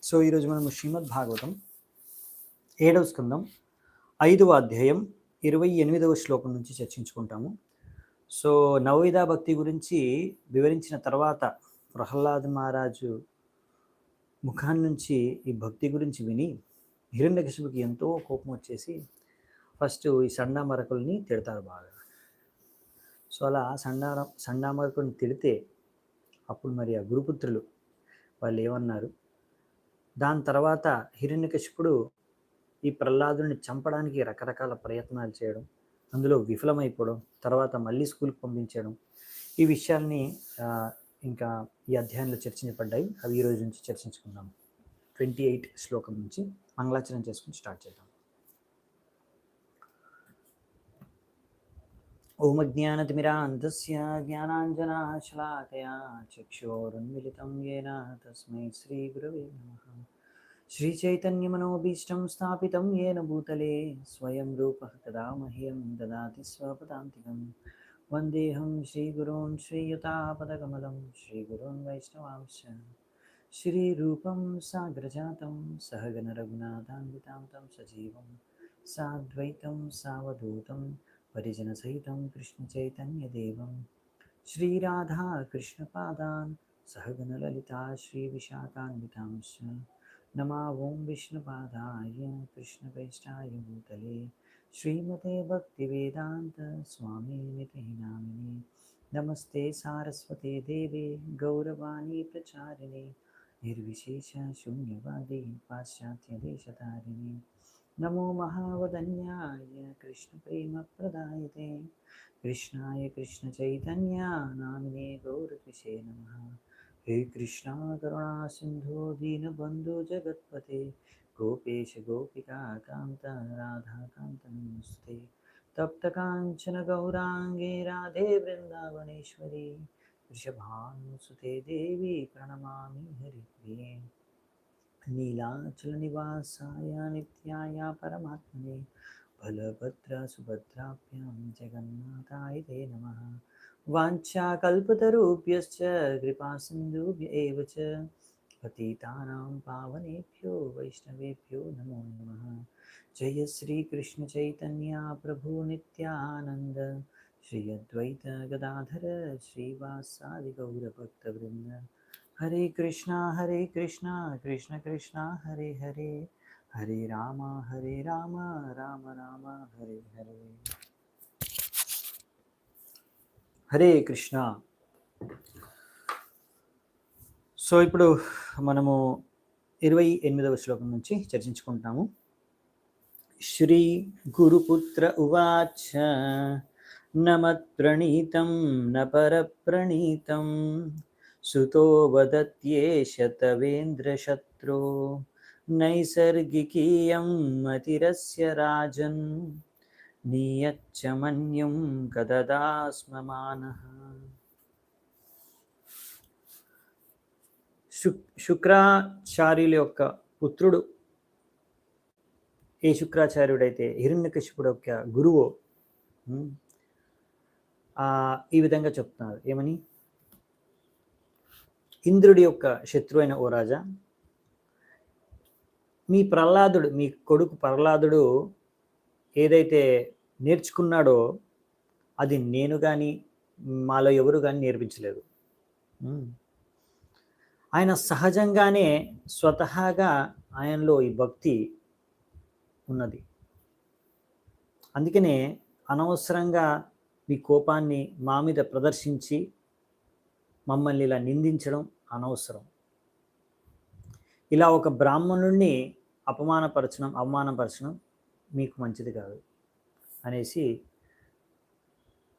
So ఈరోజు మనము శ్రీమద్ భాగవతం 7వ స్కందం 5వ అధ్యాయం 28వ శ్లోకం నుంచి చర్చించుకుంటాము. సో నవవిధ భక్తి గురించి వివరించిన తర్వాత ప్రహ్లాద మహారాజు ముఖాన్ నుంచి ఈ భక్తి గురించి విని హిరణ్యకశిపుకి ఎంతో కోపం వచ్చేసి ఫస్ట్ ఈ సండామరకుల్ని తిడతారు బాగా. సో అలా సండామరకుల్ని తిడితే అప్పుడు మరి ఆ గురుపుత్రులు వాళ్ళు ఏమన్నారు, దాని తర్వాత హిరణ్యకశిపుడు ఈ ప్రహ్లాదుని చంపడానికి రకరకాల ప్రయత్నాలు చేయడం, అందులో విఫలమైపోవడం, తర్వాత మళ్ళీ స్కూల్కి పంపించడం, ఈ విషయాల్ని ఇంకా ఈ అధ్యాయంలో చర్చించబడ్డాయి. అవి ఈరోజు నుంచి చర్చించుకుందాం. 28 శ్లోకం నుంచి మంగళాచరణ చేసుకుని స్టార్ట్ చేద్దాం. ఓం అజ్ఞానతిమిరాంతస్య జ్ఞానాంజనాశలాకయా చక్షురున్మిలితం యేన తస్మై శ్రీగురవే నమః. శ్రీచైతన్యమనోభీష్టం స్థాపితం యేన భూతలే స్వయం రూపః తదా మह्यं దదాతి స్వపదాంతికం. వందేహం శ్రీగురూన్ శ్రీయుతాపదకమలం శ్రీగురూన్ వైష్ణవాంశ శ్రీరూపం సాగ్రజాతం సహగణ రఘునాథాన్వితాం తం సజీవం సాద్వైతం సావధూతం పరిజన సహితం కృష్ణ చైతన్య దేవం శ్రీరాధా కృష్ణపాదాన్ సహగణ లలితా శ్రీ విశాఖాన్వితాంశ నమా ఓం విష్ణుపాదాయ కృష్ణపేష్టాయ భూతలే శ్రీమతే భక్తి వేదాంత స్వామి నితినామిని. నమస్తే సారస్వతే దేవే గౌరవాణి ప్రచారిణే నిర్విశేష శూన్యవాది పాశ్చాత్య దేశతారిణి. నమో మహావదన్యాయ కృష్ణ ప్రేమ ప్రదాయతే కృష్ణాయ కృష్ణ చైతన్య నామినే గౌరకృషే నమః. హే కృష్ణ కరుణా సింధు దీనబంధు జగత్పతే గోపేశ గోపికా కాంత రాధాకాంత నమస్తే. తప్త కాంచన గౌరాంగే రాధే బృందావనేశ్వరి వృషభానుసుతే దేవి ప్రణమామి హరిప్రియ. నీలాచల నివాసాయ నిత్యాయ పరమాత్మనే బలభద్ర సుభద్రాభ్యాం జగన్నాథాయ తే నమః. వాంఛాకల్పతరుభ్యశ్చ కృపాసింధుభ్య ఏవ చ పతితానాం పావనేభ్యో వైష్ణవేభ్యో నమో నమః. జయ శ్రీ కృష్ణ చైతన్య ప్రభు నిత్యానంద శ్రీ అద్వైత గదాధర శ్రీవాసాది గౌరభక్తవృంద. హరే కృష్ణ కృష్ణ కృష్ణ హరే హరే హరే రామ రామ రామ హరే హరే. హరే కృష్ణ. సో ఇప్పుడు మనము 28వ శ్లోకం నుంచి చర్చించుకుంటాము. శ్రీ గురుపుత్ర ఉవాచ నమత్ప్రణీతం నపరప్రణీతం సుతో వదత్యేష తవేంద్రశత్రో నైసర్గికీయం మతిరస్య రాజన్ నీయచ్చ మన్యం కదదాస్మమానః. శుక్రాచార్యుల యొక్క పుత్రుడు ఏ శుక్రాచార్యుడైతే హిరణ్యకశిపుడు యొక్క గురువు ఈ విధంగా చెప్తున్నారు. ఏమని? ఇంద్రుడి యొక్క శత్రు అయిన ఓ రాజా, మీ ప్రహ్లాదుడు, మీ కొడుకు ప్రహ్లాదుడు ఏదైతే నేర్చుకున్నాడో అది నేను కానీ మాలో ఎవరు కానీ నేర్పించలేదు. ఆయన సహజంగానే స్వతహాగా ఆయనలో ఈ భక్తి ఉన్నది. అందుకనే అనవసరంగా మీ కోపాన్ని మా మీద ప్రదర్శించి మమ్మల్ని ఇలా నిందించడం అనవసరం. ఇలా ఒక బ్రాహ్మణుడిని అవమానపరచడం మీకు మంచిది కాదు అనేసి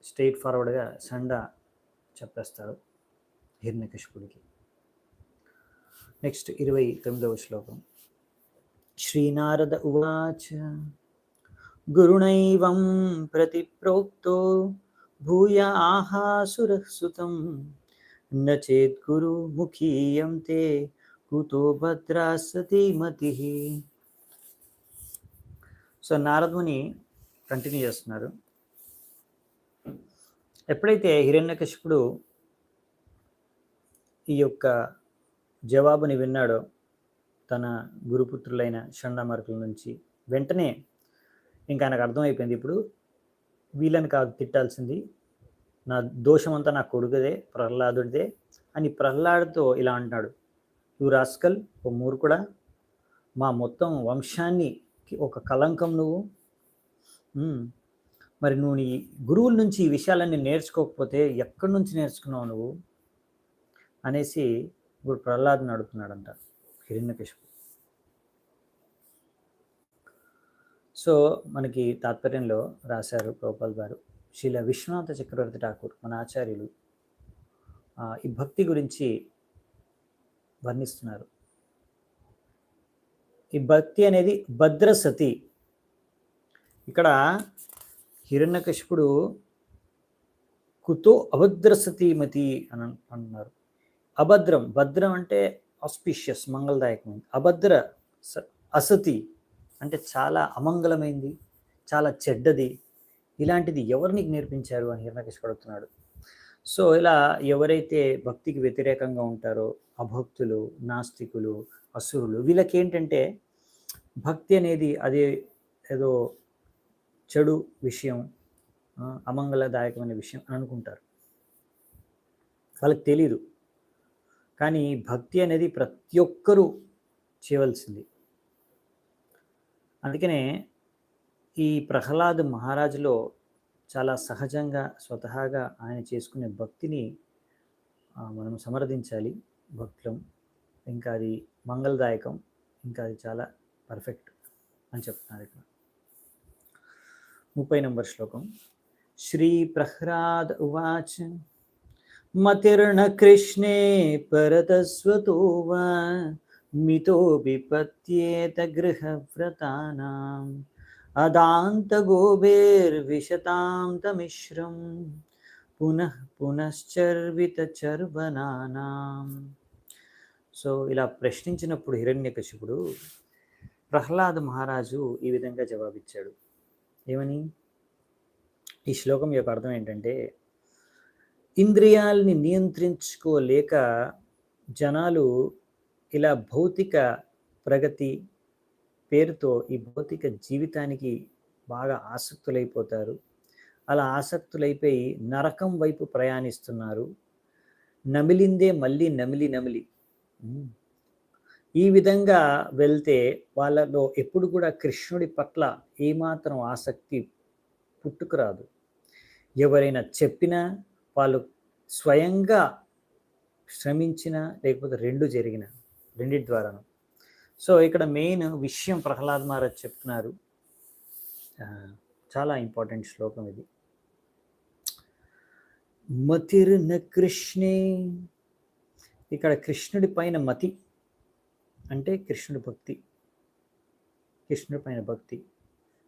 స్ట్రైట్ ఫార్వర్డ్గా చెప్పేస్తాడు హిరణ్యకశిపుడికి. నెక్స్ట్ 29వ శ్లోకం. శ్రీనారద ఉవాచ గురుణైవం ప్రతిప్రోక్తో భూయ ఆహాసురసుతం నచేత్ గురు ముఖీయం తే కుతో భద్రాసతి మతి. సో నారదుని కంటిన్యూ చేస్తున్నారు. ఎప్పుడైతే హిరణ్యకశిపుడు ఈ యొక్క జవాబుని విన్నాడో తన గురుపుత్రులైన షండామార్కుల నుంచి వెంటనే ఇంకా ఆయనకు అర్థమైపోయింది, ఇప్పుడు వీళ్ళని కాదు తిట్టాల్సింది, నా దోషమంతా నా కొడుకుదే, ప్రహ్లాదుడిదే అని ప్రహ్లాదుతో ఇలా అంటున్నాడు, నువ్వు రాస్కల్, ఓ మూర్ఖుడా, మా మొత్తం వంశాన్ని ఒక కలంకం నువ్వు. మరి నువ్వు నీ గురువుల నుంచి ఈ విషయాలన్నీ నేర్చుకోకపోతే ఎక్కడి నుంచి నేర్చుకున్నావు నువ్వు అనేసి ఇప్పుడు ప్రహ్లాదుని అడుగుతున్నాడంట హిరణ్యకశిపుడు. సో మనకి తాత్పర్యంలో రాశారు ప్రభుపాల్ గారు, శ్రీల విశ్వనాథ చక్రవర్తి ఠాకూర్ మన ఆచార్యులు ఈ భక్తి గురించి వర్ణిస్తున్నారు. ఈ భక్తి అనేది భద్రసతి. ఇక్కడ హిరణ్యకశిపుడు కుతో అభద్రసతీమతి అని అంటున్నారు. అభద్రం, భద్రం అంటే ఆస్పిషియస్, మంగళదాయకమైంది. అభద్ర అసతి అంటే చాలా అమంగళమైంది, చాలా చెడ్డది. ఇలాంటిది ఎవరు నీకు నేర్పించారు అని హిరణ్యకశిపుడు అడుగుతున్నాడు. సో ఇలా ఎవరైతే భక్తికి వ్యతిరేకంగా ఉంటారో, అభక్తులు, నాస్తికులు, అసురులు, వీళ్ళకి ఏంటంటే భక్తి అనేది అది ఏదో చెడు విషయం, అమంగళదాయకమైన విషయం అని అనుకుంటారు. వాళ్ళకి తెలీదు. కానీ భక్తి అనేది ప్రతి ఒక్కరూ చేయవలసింది. అందుకనే ఈ ప్రహ్లాద్ మహారాజులో చాలా సహజంగా స్వతహాగా ఆయన చేసుకునే భక్తిని మనం సమర్థించాలి. భక్తులం, ఇంకా అది మంగళదాయకం, ఇంకా అది చాలా పర్ఫెక్ట్ అని చెప్తున్నారు ఇక్కడ. 30వ శ్లోకం. శ్రీ ప్రహ్లాద్ ఉవాచ మతిర్న కృష్ణే పరతస్వతో వా మితో విపత్యేత గృహవ్రతానాం అదాంత గోభేర్విశతాం తమిశ్రం పునః పునశ్చర్విత చర్వనానాం. సో ఇలా ప్రశ్నించినప్పుడు హిరణ్యకశిపుడు ప్రహ్లాద మహారాజు ఈ విధంగా జవాబిచ్చాడు. ఏమని? ఈ శ్లోకం యొక్క అర్థం ఏంటంటే, ఇంద్రియాలని నియంత్రించుకోలేక జనాలు ఇలా భౌతిక ప్రగతి పేరుతో ఈ భౌతిక జీవితానికి బాగా ఆసక్తులైపోతారు. అలా ఆసక్తులైపోయి నరకం వైపు ప్రయాణిస్తున్నారు. నమిలిందే మళ్ళీ నమిలి నమిలి ఈ విధంగా వెళ్తే వాళ్ళలో ఎప్పుడు కూడా కృష్ణుడి పట్ల ఏమాత్రం ఆసక్తి పుట్టుకురాదు. ఎవరైనా చెప్పినా, వాళ్ళు స్వయంగా శ్రమించిన, లేకపోతే రెండింటి ద్వారాను. సో ఇక్కడ మెయిన్ విషయం ప్రహ్లాద్ మహారాజ్ చెప్తున్నారు. చాలా ఇంపార్టెంట్ శ్లోకం ఇది. మతిర్న కృష్ణే, ఇక్కడ కృష్ణుడి పైన మతి అంటే కృష్ణుడి భక్తి, కృష్ణుడి పైన భక్తి,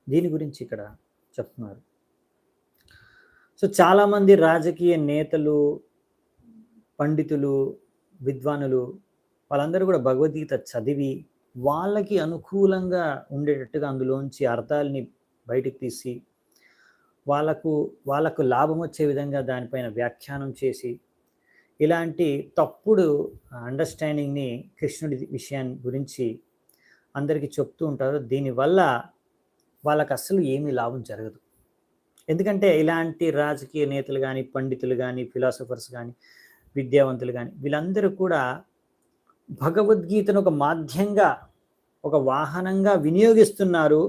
దీని గురించి ఇక్కడ చెప్తున్నారు. సో చాలామంది రాజకీయ నేతలు, పండితులు, విద్వానులు వాళ్ళందరూ కూడా భగవద్గీత చదివి వాళ్ళకి అనుకూలంగా ఉండేటట్టుగా అందులోంచి అర్థాలని బయటికి తీసి వాళ్ళకు లాభం వచ్చే విధంగా దానిపైన వ్యాఖ్యానం చేసి ఇలాంటి తప్పుడు అండర్స్టాండింగ్ని కృష్ణుడి విషయాన్ని గురించి అందరికీ చెప్తూ ఉంటారు. దీనివల్ల వాళ్ళకి అస్సలు ఏమీ లాభం జరగదు. ఎందుకంటే ఇలాంటి రాజకీయ నేతలు కానీ, పండితులు కానీ, ఫిలాసఫర్స్ కానీ, విద్యావంతులు కానీ వీళ్ళందరూ కూడా భగవద్గీతను ఒక మాధ్యంగా, ఒక వాహనంగా వినియోగిస్తున్నారు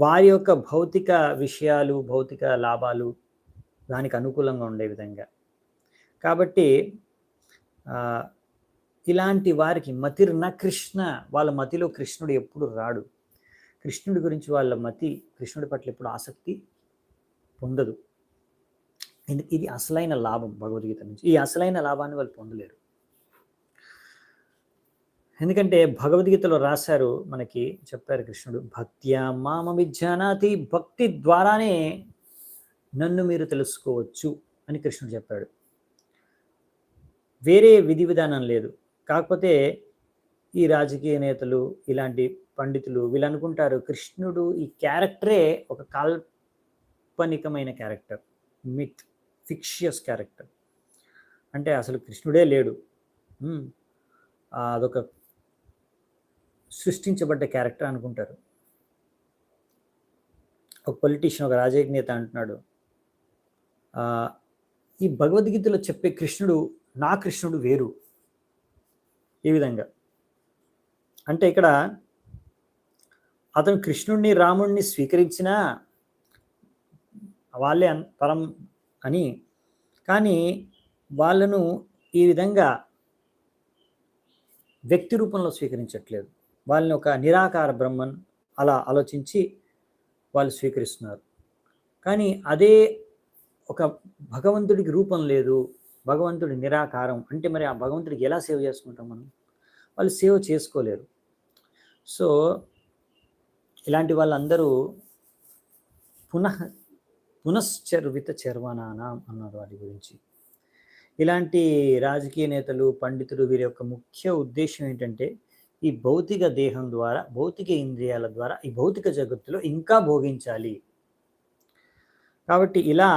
వారి యొక్క భౌతిక విషయాలు, భౌతిక లాభాలు దానికి అనుకూలంగా ఉండే విధంగా. కాబట్టి ఇలాంటి వారికి మతిర్న కృష్ణ, వాళ్ళ మతిలో కృష్ణుడు ఎప్పుడు రాడు. కృష్ణుడి గురించి వాళ్ళ మతి కృష్ణుడి పట్ల ఎప్పుడు ఆసక్తి పొందదు. ఇది అసలైన లాభం భగవద్గీత నుంచి. ఈ అసలైన లాభాన్ని వాళ్ళు పొందలేరు. ఎందుకంటే భగవద్గీతలో రాశారు, మనకి చెప్పారు కృష్ణుడు, భక్త్యా మామ విజ్ఞానాతి, భక్తి ద్వారానే నన్ను మీరు తెలుసుకోవచ్చు అని కృష్ణుడు చెప్పాడు. వేరే విధి విధానం లేదు. కాకపోతే ఈ రాజకీయ నేతలు, ఇలాంటి పండితులు వీళ్ళు అనుకుంటారు కృష్ణుడు ఈ క్యారెక్టరే ఒక కాల్పనికమైన క్యారెక్టర్, మిత్, ఫిక్షియస్ సృష్టించబడ్డ క్యారెక్టర్ అనుకుంటారు. ఒక పొలిటీషియన్, ఒక రాజకీయ నేత అంటున్నాడు, ఈ భగవద్గీతలో చెప్పే కృష్ణుడు నా కృష్ణుడు వేరు. ఈ విధంగా అంటే ఇక్కడ అతను కృష్ణుడిని రాముడిని స్వీకరించినా వాళ్ళే పరం అని, కానీ వాళ్ళను ఈ విధంగా వ్యక్తి రూపంలో స్వీకరించట్లేదు. వాళ్ళని ఒక నిరాకార బ్రహ్మన్ అలా ఆలోచించి వాళ్ళు స్వీకరిస్తున్నారు. కానీ అదే ఒక భగవంతుడికి రూపం లేదు, భగవంతుడి నిరాకారం అంటే మరి ఆ భగవంతుడికి ఎలా సేవ చేసుకుంటాం మనం? వాళ్ళు సేవ చేసుకోలేరు. సో ఇలాంటి వాళ్ళందరూ పునశ్చర్విత చర్వనానాం అన్నారు వాటి గురించి. ఇలాంటి రాజకీయ నేతలు, పండితులు వీరి యొక్క ముఖ్య ఉద్దేశం ఏంటంటే ఈ భౌతిక దేహం ద్వారా, భౌతిక ఇంద్రియాల ద్వారా ఈ భౌతిక జగత్తులో ఇంకా భోగించాలి. కాబట్టి ఇలా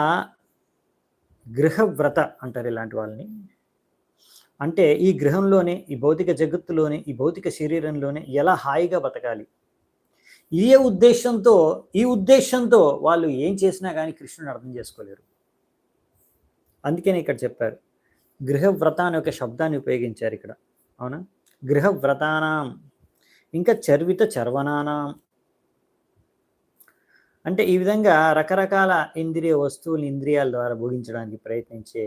గృహవ్రత అంటారు ఇలాంటి వాళ్ళని. అంటే ఈ గృహంలోనే, ఈ భౌతిక జగత్తులోనే, ఈ భౌతిక శరీరంలోనే ఎలా హాయిగా బతకాలి, ఈ ఉద్దేశంతో వాళ్ళు ఏం చేసినా కానీ కృష్ణుని అర్థం చేసుకోలేరు. అందుకనే ఇక్కడ చెప్పారు, గృహవ్రత అనే ఒక శబ్దాన్ని ఉపయోగించారు ఇక్కడ. అవునా? గృహవ్రతానాం, ఇంకా చర్విత చర్వనానాం అంటే ఈ విధంగా రకరకాల ఇంద్రియ వస్తువులు ఇంద్రియాల ద్వారా భోగించడానికి ప్రయత్నించే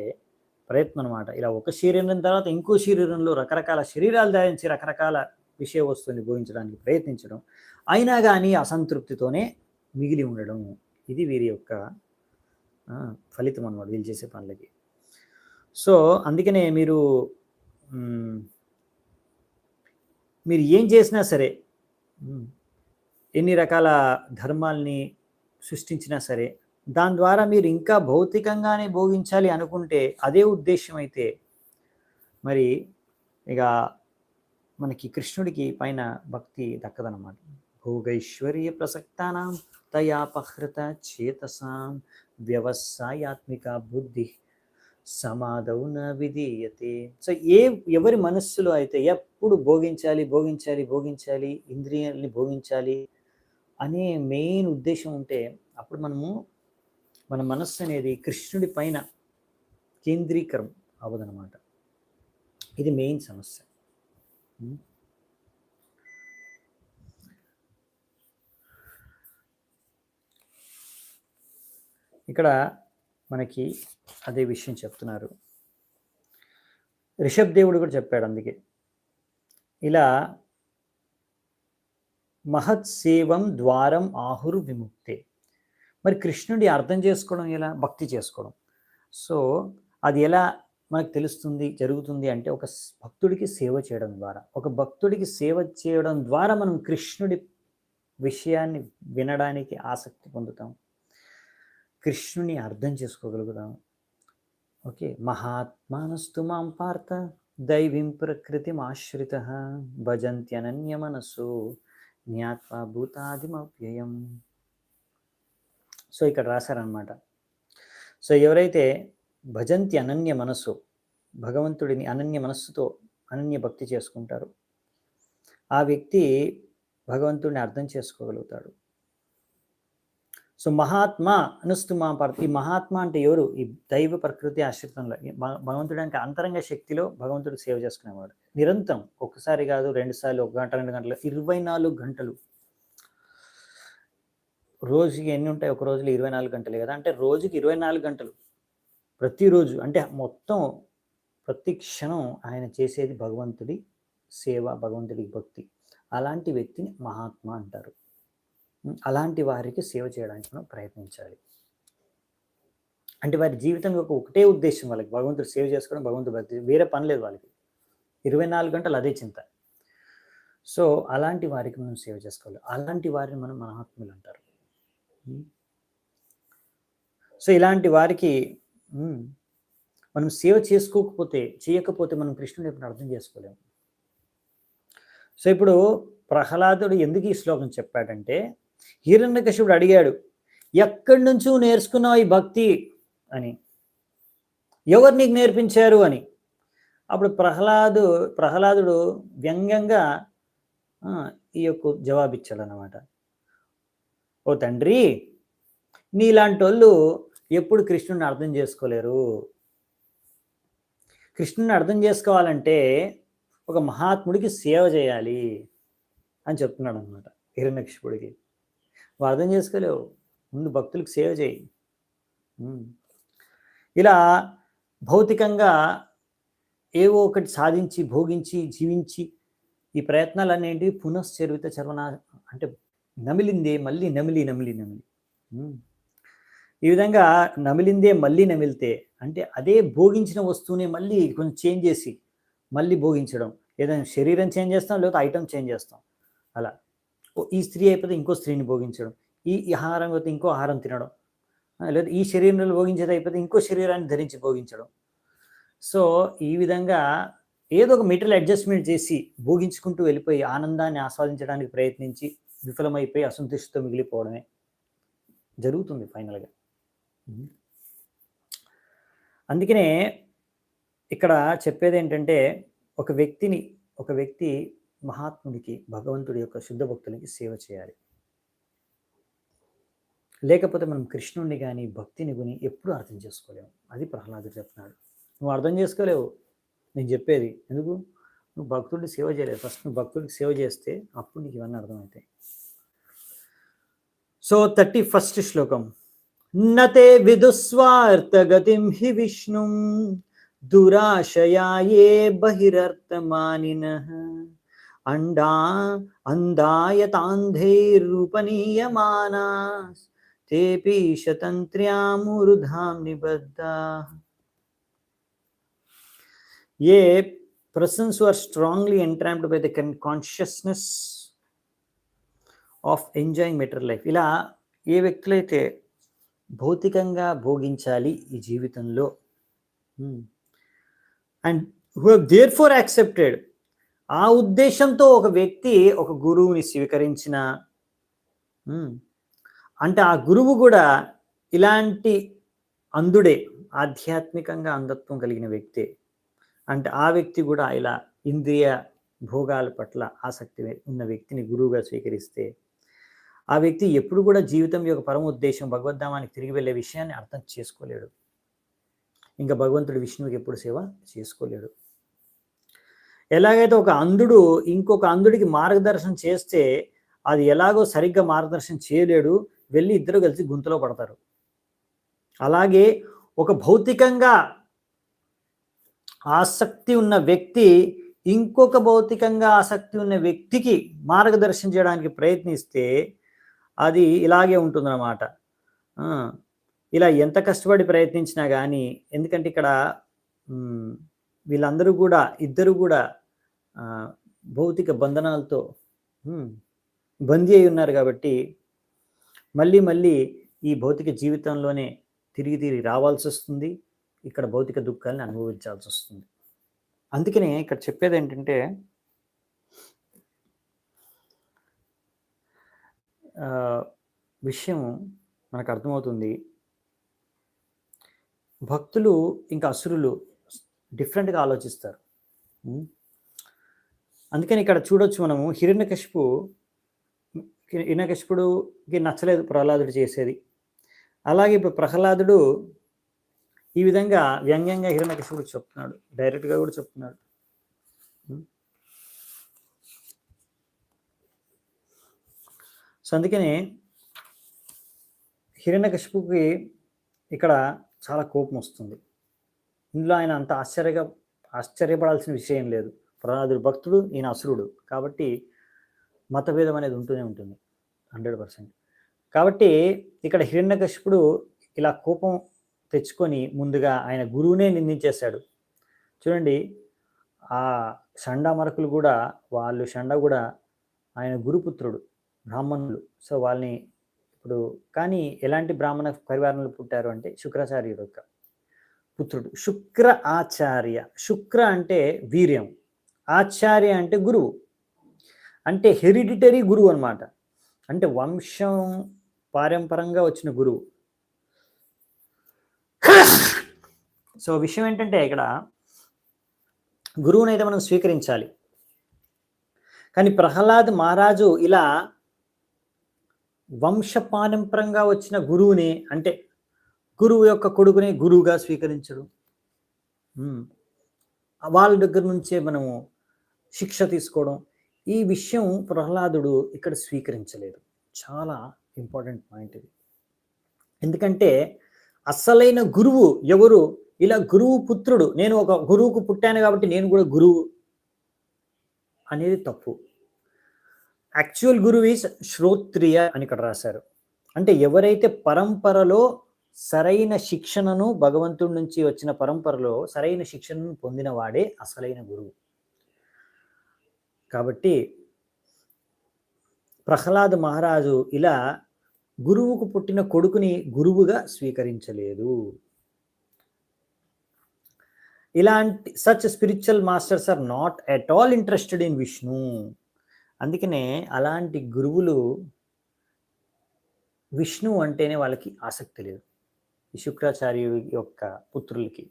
ప్రయత్నం అనమాట. ఇలా ఒక శరీరం తర్వాత ఇంకో శరీరంలో రకరకాల శరీరాలు ధరించి రకరకాల విషయ వస్తువుని భోగించడానికి ప్రయత్నించడం, అయినా కానీ అసంతృప్తితోనే మిగిలి ఉండడం, ఇది వీరి యొక్క ఫలితం అన్నమాట వీళ్ళు చేసే పనులకి. సో అందుకనే మీరు ఏం చేసినా సరే, ఎన్ని రకాల ధర్మాల్ని సృష్టించినా సరే, దాని ద్వారా మీరు ఇంకా భౌతికంగానే భోగించాలి అనుకుంటే, అదే ఉద్దేశం అయితే మరి ఇక మనకి కృష్ణుడికి పైన భక్తి దక్కదనమాట. భోగైశ్వర్య ప్రసక్తానాం తయాపహృత చేతసాం వ్యవసాయాత్మిక బుద్ధి సమాధౌన విధీయతే. సో ఎవరి మనస్సులో అయితే ఎప్పుడు భోగించాలి భోగించాలి భోగించాలి, ఇంద్రియాల్ని భోగించాలి అనే మెయిన్ ఉద్దేశం ఉంటే, అప్పుడు మన మనస్సు అనేది కృష్ణుడి పైన కేంద్రీకరం అవ్వదనమాట. ఇది మెయిన్ సమస్య. ఇక్కడ మనకి అదే విషయం చెప్తున్నారు. రిషబ్ దేవుడు కూడా చెప్పాడు. అందుకే ఇలా మహత్సేవం ద్వారం ఆహుర్ విముక్తే. మరి కృష్ణుడి అర్థం చేసుకోవడం ఎలా? భక్తి చేసుకోవడం. సో అది ఎలా మనకు తెలుస్తుంది, జరుగుతుంది అంటే, ఒక భక్తుడికి సేవ చేయడం ద్వారా, ఒక భక్తుడికి సేవ చేయడం ద్వారా మనం కృష్ణుడి విషయాన్ని వినడానికి ఆసక్తి పొందుతాం, కృష్ణుని అర్థం చేసుకోగలుగుతాం. ఓకే, మహాత్మానస్తు మాం పార్థ దైవీం ప్రకృతిం ఆశ్రిత భజంత్యనన్య మనసు జ్ఞాత్వా భూతాదిమవ్యయం. సో ఇక్కడ రాశారనమాట. సో ఎవరైతే భజంతి అనన్య మనస్సు, భగవంతుడిని అనన్య మనస్సుతో అనన్య భక్తి చేసుకుంటారో ఆ వ్యక్తి భగవంతుడిని అర్థం చేసుకోగలుగుతాడు. సో మహాత్మా అనుస్తు మా పార్థ. ఈ మహాత్మ అంటే ఎవరు? ఈ దైవ ప్రకృతి ఆశ్రితంలో భగవంతుడి అంటే అంతరంగ శక్తిలో భగవంతుడికి సేవ చేసుకునేవాడు. నిరంతరం, ఒక్కసారి కాదు, 2 సార్లు, 1 గంట 2 గంటలు, 24 గంటలు. రోజుకి ఎన్ని ఉంటాయి? ఒక రోజులో 24 గంటలే కదా. అంటే రోజుకి 24 గంటలు ప్రతిరోజు, అంటే మొత్తం ప్రతి క్షణం ఆయన చేసేది భగవంతుడి సేవ, భగవంతుడికి భక్తి. అలాంటి వ్యక్తిని మహాత్మ అంటారు. అలాంటి వారికి సేవ చేయడానికి మనం ప్రయత్నించాలి. అంటే వారి జీవితంలో ఒకటే ఉద్దేశం, వాళ్ళకి భగవంతుడు సేవ చేసుకోవడం, భగవంతుడు భక్తి, వేరే పని లేదు వాళ్ళకి. 24 గంటలు అదే చింత. సో అలాంటి వారికి మనం సేవ చేసుకోవాలి. అలాంటి వారిని మనం మహాత్ములు అంటారు. సో ఇలాంటి వారికి మనం సేవ చేయకపోతే మనం కృష్ణుని ఎప్పుడు అర్థం చేసుకోలేము. సో ఇప్పుడు ప్రహ్లాదుడు ఎందుకు ఈ శ్లోకం చెప్పాడంటే, హిరణ్యకశిపుడు అడిగాడు, ఎక్కడి నుంచో నేర్చుకున్నావు ఈ భక్తి అని, ఎవరు నీకు నేర్పించారు అని. అప్పుడు ప్రహ్లాదుడు వ్యంగ్యంగా ఈ యొక్క జవాబిచ్చాడనమాట. ఓ తండ్రి, నీలాంటి వాళ్ళు ఎప్పుడు కృష్ణుడిని అర్థం చేసుకోలేరు. కృష్ణుడిని అర్థం చేసుకోవాలంటే ఒక మహాత్ముడికి సేవ చేయాలి అని చెప్తున్నాడు అనమాట హిరణ్యకశిపుడికి. నువ్వు అర్థం చేసుకోలేవు, ముందు భక్తులకు సేవ చేయి. ఇలా భౌతికంగా ఏవో ఒకటి సాధించి భోగించి జీవించి ఈ ప్రయత్నాలన్నింటి పునశ్చరిత చర్వణ అంటే నమిలిందే మళ్ళీ నమిలి నమిలి నమిలి ఈ విధంగా నమిలిందే మళ్ళీ నమిలితే అంటే అదే భోగించిన వస్తువుని మళ్ళీ కొంచెం చేంజ్ చేసి మళ్ళీ భోగించడం. ఏదైనా శరీరం చేంజ్ చేస్తాం, లేకపోతే ఐటమ్ చేంజ్ చేస్తాం. అలా ఈ స్త్రీ అయిపోతే ఇంకో స్త్రీని భోగించడం, ఈ ఆహారం అయిపోతే ఇంకో ఆహారం తినడం, లేదా ఈ శరీరంలో భోగించేది అయిపోతే ఇంకో శరీరాన్ని ధరించి భోగించడం. సో ఈ విధంగా ఏదో ఒక మెటీరియల్ అడ్జస్ట్మెంట్ చేసి భోగించుకుంటూ వెళ్ళిపోయి ఆనందాన్ని ఆస్వాదించడానికి ప్రయత్నించి విఫలమైపోయి అసంతృష్టితో మిగిలిపోవడమే జరుగుతుంది ఫైనల్గా. అందుకనే ఇక్కడ చెప్పేది ఏంటంటే ఒక వ్యక్తి మహాత్ముడికి, భగవంతుడి యొక్క శుద్ధ భక్తులకి సేవ చేయాలి. లేకపోతే మనం కృష్ణుడిని కానీ భక్తిని కొని ఎప్పుడూ అర్థం చేసుకోలేము. అది ప్రహ్లాదుడు చెప్తున్నాడు. నువ్వు అర్థం చేసుకోలేవు నేను చెప్పేది. ఎందుకు? నువ్వు భక్తుడికి సేవ చేయలేదు. ఫస్ట్ నువ్వు భక్తుడికి సేవ చేస్తే అప్పుడు నీకు ఇవన్నీ అర్థమవుతాయి. సో 31st శ్లోకం. నతే విదుస్వార్థగతిం హి విష్ణుం దురాశయాయే బహిరర్థమానినః అందాయతాంధైరూపనీయమానాస్ తేపి శతంత్ర్యామురుధాం నిబద్ధాః. ఏ persons who are strongly entrapped by the consciousness of enjoying material life, ఇలా ఏ వ్యక్తులైతే భౌతికంగా భోగించాలి ఈ జీవితంలో and who have therefore accepted, ఆ ఉద్దేశంతో ఒక వ్యక్తి ఒక గురువుని స్వీకరించిన అంటే ఆ గురువు కూడా ఇలాంటి అంధుడే, ఆధ్యాత్మికంగా అంధత్వం కలిగిన వ్యక్తే. అంటే ఆ వ్యక్తి కూడా ఇలా ఇంద్రియ భోగాల పట్ల ఆసక్తి ఉన్న వ్యక్తిని గురువుగా స్వీకరిస్తే ఆ వ్యక్తి ఎప్పుడు కూడా జీవితం యొక్క పరమ ఉద్దేశం భగవద్ధామానికి తిరిగి వెళ్ళే విషయాన్ని అర్థం చేసుకోలేడు. ఇంకా భగవంతుడు విష్ణువుకి ఎప్పుడు సేవ చేసుకోలేడు. ఎలాగైతే ఒక అంధుడు ఇంకొక అంధుడికి మార్గదర్శనం చేస్తే అది ఎలాగో సరిగ్గా మార్గదర్శనం చేయలేడు, వెళ్ళి ఇద్దరు కలిసి గుంతలో పడతారు. అలాగే ఒక భౌతికంగా ఆసక్తి ఉన్న వ్యక్తి ఇంకొక భౌతికంగా ఆసక్తి ఉన్న వ్యక్తికి మార్గదర్శనం చేయడానికి ప్రయత్నిస్తే అది ఇలాగే ఉంటుందన్నమాట. ఇలా ఎంత కష్టపడి ప్రయత్నించినా కానీ, ఎందుకంటే ఇక్కడ వీళ్ళందరూ కూడా ఇద్దరు కూడా భౌతిక బంధనాలతో బందీ అయి ఉన్నారు కాబట్టి మళ్ళీ ఈ భౌతిక జీవితంలోనే తిరిగి రావాల్సి వస్తుంది. ఇక్కడ భౌతిక దుఃఖాలను అనుభవించాల్సి వస్తుంది. అందుకనే ఇక్కడ చెప్పేది ఏంటంటే విషయం మనకు అర్థమవుతుంది. భక్తులు ఇంకా అసురులు డిఫరెంట్గా ఆలోచిస్తారు. అందుకని ఇక్కడ చూడొచ్చు మనము హిరణ్యకశిపుడికి నచ్చలేదు ప్రహ్లాదుడు చేసేది. అలాగే ఇప్పుడు ప్రహ్లాదుడు ఈ విధంగా వ్యంగ్యంగా హిరణ్యకశిపుడికి చెప్తున్నాడు, డైరెక్ట్గా కూడా చెప్తున్నాడు. సో అందుకని హిరణ్యకశిపుకి ఇక్కడ చాలా కోపం వస్తుంది. ఇందులో ఆయన అంత ఆశ్చర్యపడాల్సిన విషయం లేదు. ప్రహ్లాదుడు భక్తుడు, ఈయన అసురుడు కాబట్టి మతభేదం అనేది ఉంటూనే ఉంటుంది 100%. కాబట్టి ఇక్కడ హిరణ్యకశిపుడు ఇలా కోపం తెచ్చుకొని ముందుగా ఆయన గురువునే నిందించేశాడు. చూడండి, ఆ షండామరకులు కూడా షండ కూడా ఆయన గురుపుత్రుడు, బ్రాహ్మణులు. సో వాళ్ళని ఇప్పుడు కానీ ఎలాంటి బ్రాహ్మణ పరివారంలో పుట్టారు అంటే శుక్రాచార్యుడు యొక్క పుత్రుడు. శుక్ర ఆచార్య. శుక్ర అంటే వీర్యం, ఆచార్య అంటే గురువు, అంటే హెరిడిటరీ గురువు అన్నమాట. అంటే వంశం పారంపరంగా వచ్చిన గురువు. సో విషయం ఏంటంటే ఇక్కడ గురువునైతే మనం స్వీకరించాలి, కానీ ప్రహ్లాద్ మహారాజు ఇలా వంశపారంపరంగా వచ్చిన గురువుని, అంటే గురువు యొక్క కొడుకుని గురువుగా స్వీకరించడు. వాళ్ళ దగ్గర నుంచే మనము శిక్ష తీసుకోవడం, ఈ విషయం ప్రహ్లాదుడు ఇక్కడ స్వీకరించలేదు. చాలా ఇంపార్టెంట్ పాయింట్ ఇది. ఎందుకంటే అసలైన గురువు ఎవరు? ఇలా గురువు పుత్రుడు, నేను ఒక గురువుకు పుట్టాను కాబట్టి నేను కూడా గురువు అనేది తప్పు. యాక్చువల్ గురువు ఈజ్ శ్రోత్రియ అని ఇక్కడ రాశారు. అంటే ఎవరైతే పరంపరలో సరైన శిక్షణను, భగవంతుడి నుంచి వచ్చిన పరంపరలో సరైన శిక్షణను పొందిన వాడే అసలైన గురువు. కాబట్టి ప్రహ్లాద్ మహారాజు ఇలా గురువుకు పుట్టిన కొడుకుని గురువుగా స్వీకరించలేదు. ఇలాంటి such spiritual masters are not at all interested in Vishnu. అందుకనే అలాంటి గురువులు విష్ణు అంటేనే వాళ్ళకి ఆసక్తి లేదు, ఈ శుక్రాచార్య యొక్క పుత్రులకి.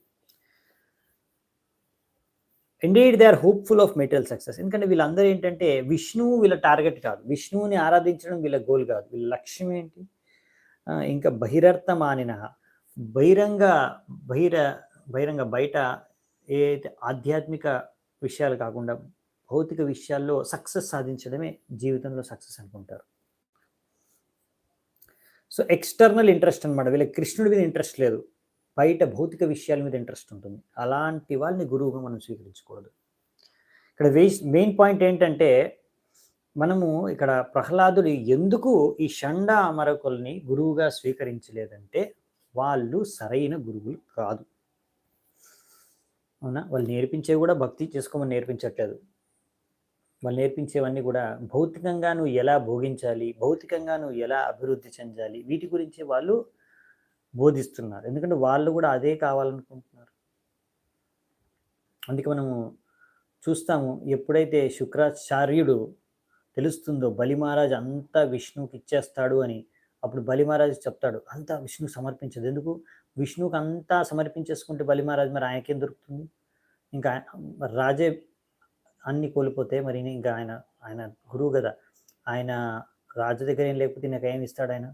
Indeed they are hopeful of material success. ఎందుకంటే వీళ్ళందరూ ఏంటంటే విష్ణువు వీళ్ళ టార్గెట్ కాదు, విష్ణువుని ఆరాధించడం వీళ్ళ గోల్ కాదు. వీళ్ళ లక్ష్యం ఏంటి? ఇంకా బహిరర్థమానిన, బహిరంగ బయట ఏదైతే ఆధ్యాత్మిక విషయాలు కాకుండా భౌతిక విషయాల్లో సక్సెస్ సాధించడమే జీవితంలో సక్సెస్ అనుకుంటారు. సో ఎక్స్టర్నల్ ఇంట్రెస్ట్ అనమాట. వీళ్ళకి కృష్ణుడి మీద ఇంట్రెస్ట్ లేదు, బయట భౌతిక విషయాల మీద ఇంట్రెస్ట్ ఉంటుంది. అలాంటి వాళ్ళని గురువుగా మనం స్వీకరించకూడదు. ఇక్కడ మెయిన్ పాయింట్ ఏంటంటే, మనము ఇక్కడ ప్రహ్లాదుడు ఎందుకు ఈ షండ అమరకుల్ని గురువుగా స్వీకరించలేదంటే వాళ్ళు సరైన గురువులు కాదు. అవునా? వాళ్ళు నేర్పించేవి కూడా భక్తి చేసుకోమని నేర్పించట్లేదు. వాళ్ళు నేర్పించేవన్నీ కూడా భౌతికంగా నువ్వు ఎలా భోగించాలి, భౌతికంగా నువ్వు ఎలా అభివృద్ధి చెందాలి, వీటి గురించి వాళ్ళు బోధిస్తున్నారు. ఎందుకంటే వాళ్ళు కూడా అదే కావాలనుకుంటున్నారు. అందుకే మనము చూస్తాము, ఎప్పుడైతే శుక్రాచార్యుడు తెలుస్తుందో బలి మహారాజ్ అంతా విష్ణువుకి ఇచ్చేస్తాడు అని, అప్పుడు బలి మహారాజ్ చెప్తాడు అంతా విష్ణువుకి సమర్పించదు. ఎందుకు? విష్ణువుకి అంతా సమర్పించేసుకుంటే బలి మహారాజ్ మరి ఆయనకేం దొరుకుతుంది? ఇంకా రాజే అన్ని కోల్పోతే మరి ఇంకా ఆయన గురువు కదా, ఆయన రాజు దగ్గర ఏం లేకపోతే ఈయనకేం ఇస్తాడు?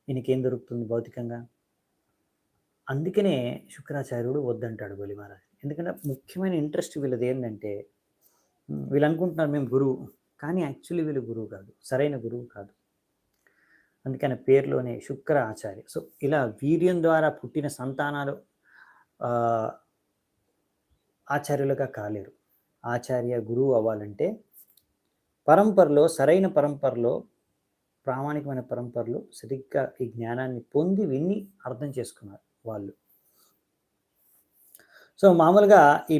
ఈయనకేం దొరుకుతుంది భౌతికంగా? అందుకనే శుక్రాచార్యుడు వద్దంటాడు బలి మహారాజ్. ఎందుకంటే ముఖ్యమైన ఇంట్రెస్ట్ వీళ్ళది ఏంటంటే, వీళ్ళు అనుకుంటున్నారు మేము గురువు, కానీ యాక్చువల్లీ వీళ్ళు గురువు కాదు, సరైన గురువు కాదు. అందుకని పేరులోనే శుక్ర ఆచార్య. సో ఇలా వీర్యం ద్వారా పుట్టిన సంతానాలు ఆచార్యులుగా కాలేరు. ఆచార్య గురువు అవ్వాలంటే పరంపరలో, సరైన పరంపరలో, ప్రామాణికమైన పరంపరలో సరిగ్గా ఈ జ్ఞానాన్ని పొంది విని అర్థం చేసుకున్నారు వాళ్ళు. సో మామూలుగా ఈ